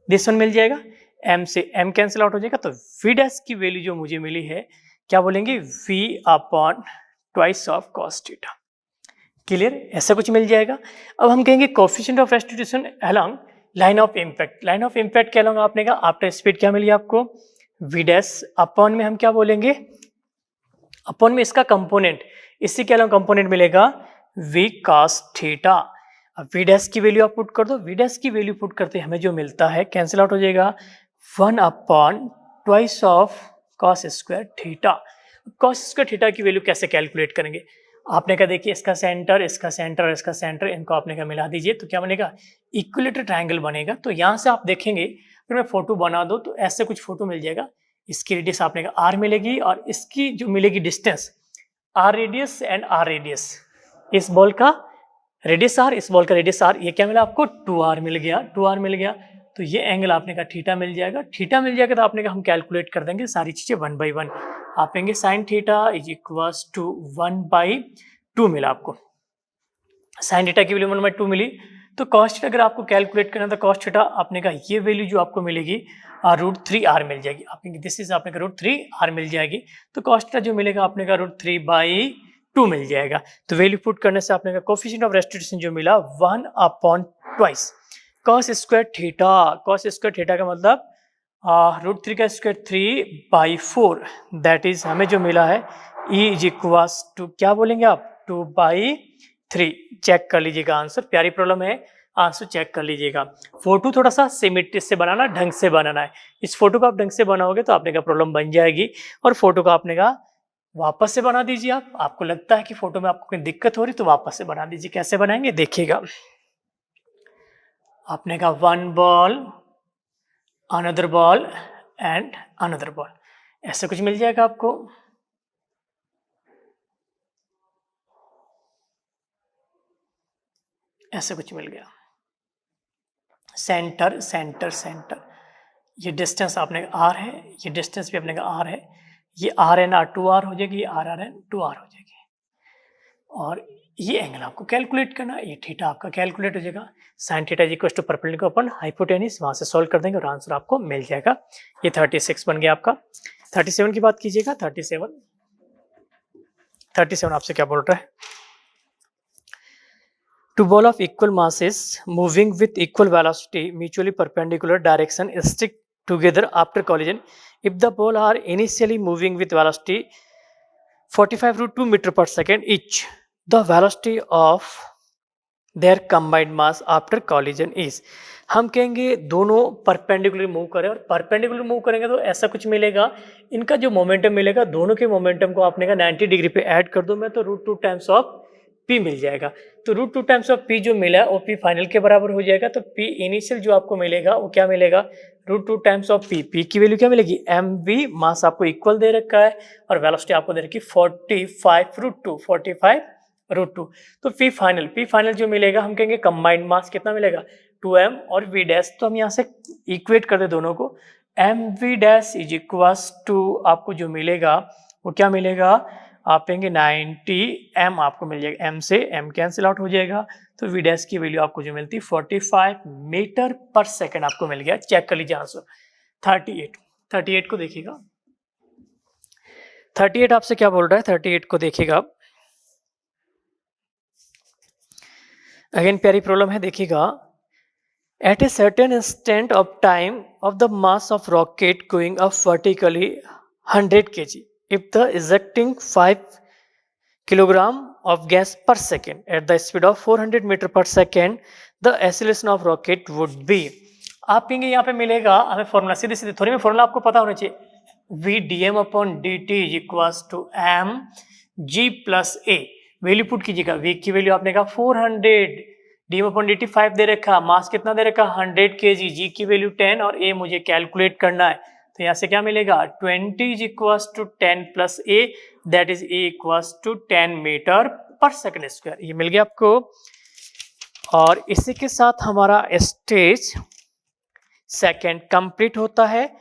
This one मिल जाएगा, एम से एम कैंसिल आउट हो जाएगा। तो वी डैश की वैल्यू जो मुझे मिली है क्या बोलेंगे, V upon twice of cos theta. Clear, ऐसा कुछ मिल जाएगा। अब हम कहेंगे coefficient of restitution along line of impact. Line of impact के अलोंग आपने कहा आफ्टर स्पीड क्या मिली आपको, वी डैश, अपॉन में हम क्या बोलेंगे, अपॉन में इसका कंपोनेंट, इसी के अलोंग कंपोनेंट मिलेगा वी कॉस थीटा। अब वी डैश की वैल्यू आप पुट कर दो, वी डैश की वैल्यू पुट करते हमें जो मिलता है कैंसिल आउट हो जाएगा, 1 upon twice of cos square theta. Cos square theta की वैल्यू कैसे कैलकुलेट करेंगे, आपने कहा देखिए इसका सेंटर, इसका सेंटर, इसका सेंटर, इनको आपने कहा मिला दीजिए तो क्या बनेगा, इक्विलेटरल ट्रायंगल बनेगा। तो यहाँ से आप देखेंगे, फिर मैं फोटो बना दो तो ऐसे कुछ फोटो मिल जाएगा। इसकी रेडियस आपने कहा आर मिलेगी, और इसकी जो मिलेगी distance R radius and R radius, इस बॉल का रेडियस आर, इस बॉल का रेडियस आर, ये क्या मिला आपको 2r मिल गया, 2r मिल गया। तो ये एंगल आपने कहा थीटा मिल जाएगा, थीटा मिल जाएगा तो आपने कहा हम कैलकुलेट कर देंगे सारी चीजें 1 by 1। आप कहेंगे sine theta is equals to 1/2 मिला आपको, साइन थीटा की वैल्यू 1/2 मिली। तो कॉस थीटा अगर आपको कैलकुलेट करना था, कॉस थीटा आपने कहा ये वैल्यू जो आपको मिलेगी √3r मिल जाएगी। आप कहेंगे दिस इज आपने कहा √3r मिल जाएगी। तो कॉस थीटा जो मिलेगा आपने कहा √3/2 मिल जाएगा। तो वैल्यू पुट करने से आपने कहा कोफिशिएंट ऑफ रेस्टिट्यूशन जो मिला 1/2 cos square theta. Cos square theta का मतलब √3 का स्क्वायर 3/4, दैट इज हमें जो मिला है E इज इक्वल्स टू क्या बोलेंगे आप 2/3। चेक कर लीजिएगा आंसर, प्यारी प्रॉब्लम है, आंसर चेक कर लीजिएगा। फोटो थोड़ा सा सिमेट्री से बनाना, ढंग से बनाना है। इस फोटो को आप ढंग से बनाओगे तो आपने का प्रॉब्लम बन जाएगी, और फोटो को आपने का वापस से बना दीजिए। आपको लगता है कि फोटो में आपको कोई दिक्कत हो रही तो वापस से बना दीजिए। कैसे बनाएंगे देखिएगा, आपने कहा 1 ball, another ball and another ball, ऐसे कुछ मिल जाएगा आपको। ऐसे कुछ मिल गया, सेंटर सेंटर सेंटर, ये डिस्टेंस आपने आर है, ये डिस्टेंस भी अपने का आर है, ये R and R two R हो जाएगी, ये R R and two R हो जाएगी, और ये एंगल आपको कैलकुलेट करना, ये थीटा आपका कैलकुलेट हो जाएगा। Sine theta equal to perpendicular upon hypotenuse, वहां से सॉल्व कर देंगे और आंसर आपको मिल जाएगा। ये 36 बन गया आपका। 37 की बात कीजिएगा। 37 आपसे क्या बोल रहा है? Two ball of equal masses moving with equal velocity, mutually perpendicular direction, stick together after collision. If the ball are initially moving with velocity 45√2 meter per second each, the velocity of their combined mass after collision is. हम कहेंगे दोनों perpendicular move करें, और perpendicular move करेंगे तो ऐसा कुछ मिलेगा, इनका जो मोमेंटम मिलेगा, दोनों के मोमेंटम को आपने का 90 डिग्री पे ऐड कर दो मैं, तो √2 टाइम्स ऑफ P मिल जाएगा। तो √2 टाइम्स ऑफ P जो मिला है वो P फाइनल के बराबर हो जाएगा। तो P इनिशियल जो आपको मिलेगा वो क्या मिलेगा? √2 टाइम्स ऑफ P। P की वैल्यू क्या मिलेगी? mv, मास आपको इक्वल दे रखा है और वेलोसिटी आपको दे रखी 45√2। तो P फाइनल जो मिलेगा, हम कहेंगे कंबाइंड मास कितना मिलेगा? 2m और v डैश। तो हम यहाँ से इक्वेट कर दे दोनों को, mv dash is equals to आपको जो मिलेगा वो क्या मिलेगा? आप कहेंगे 90 m आपको मिल जाएगा, m से m कैंसिल आउट हो जाएगा, तो v डैश की वैल्यू आपको जो मिलती है 45 मीटर पर सेकंड आपको मिल गया। चेक कर लीजिए आंसर। 38 को देखिएगा। 38 आपसे क्या बोल रहा है? 38 को देखिएगा, अगेन प्यारी प्रॉब्लम है, देखिएगा। At a certain instant of time of the mass of rocket going up vertically 100 kg, if the ejecting 5 kilogram of gas per second at the speed of 400 meter per second, the acceleration of rocket would be. आप कहेंगे यहाँ पे मिलेगा हमें formula, सीधे थोड़ी में formula आपको पता होना चाहिए, v dm upon dt is equals to m g plus a। Value put कीजिएगा, v की वैल्यू आपने कहा 400, dm अपॉन dt 5 दे रखा, मास कितना दे रखा 100 kg, g की वैल्यू 10 और a मुझे कैलकुलेट करना है। तो यहाँ से क्या मिलेगा? 20 is equals to 10 plus a, that is a equals to 10 metre per second square. ये मिल गया आपको। और इसी के साथ हमारा स्टेज सेकंड कंप्लीट होता है।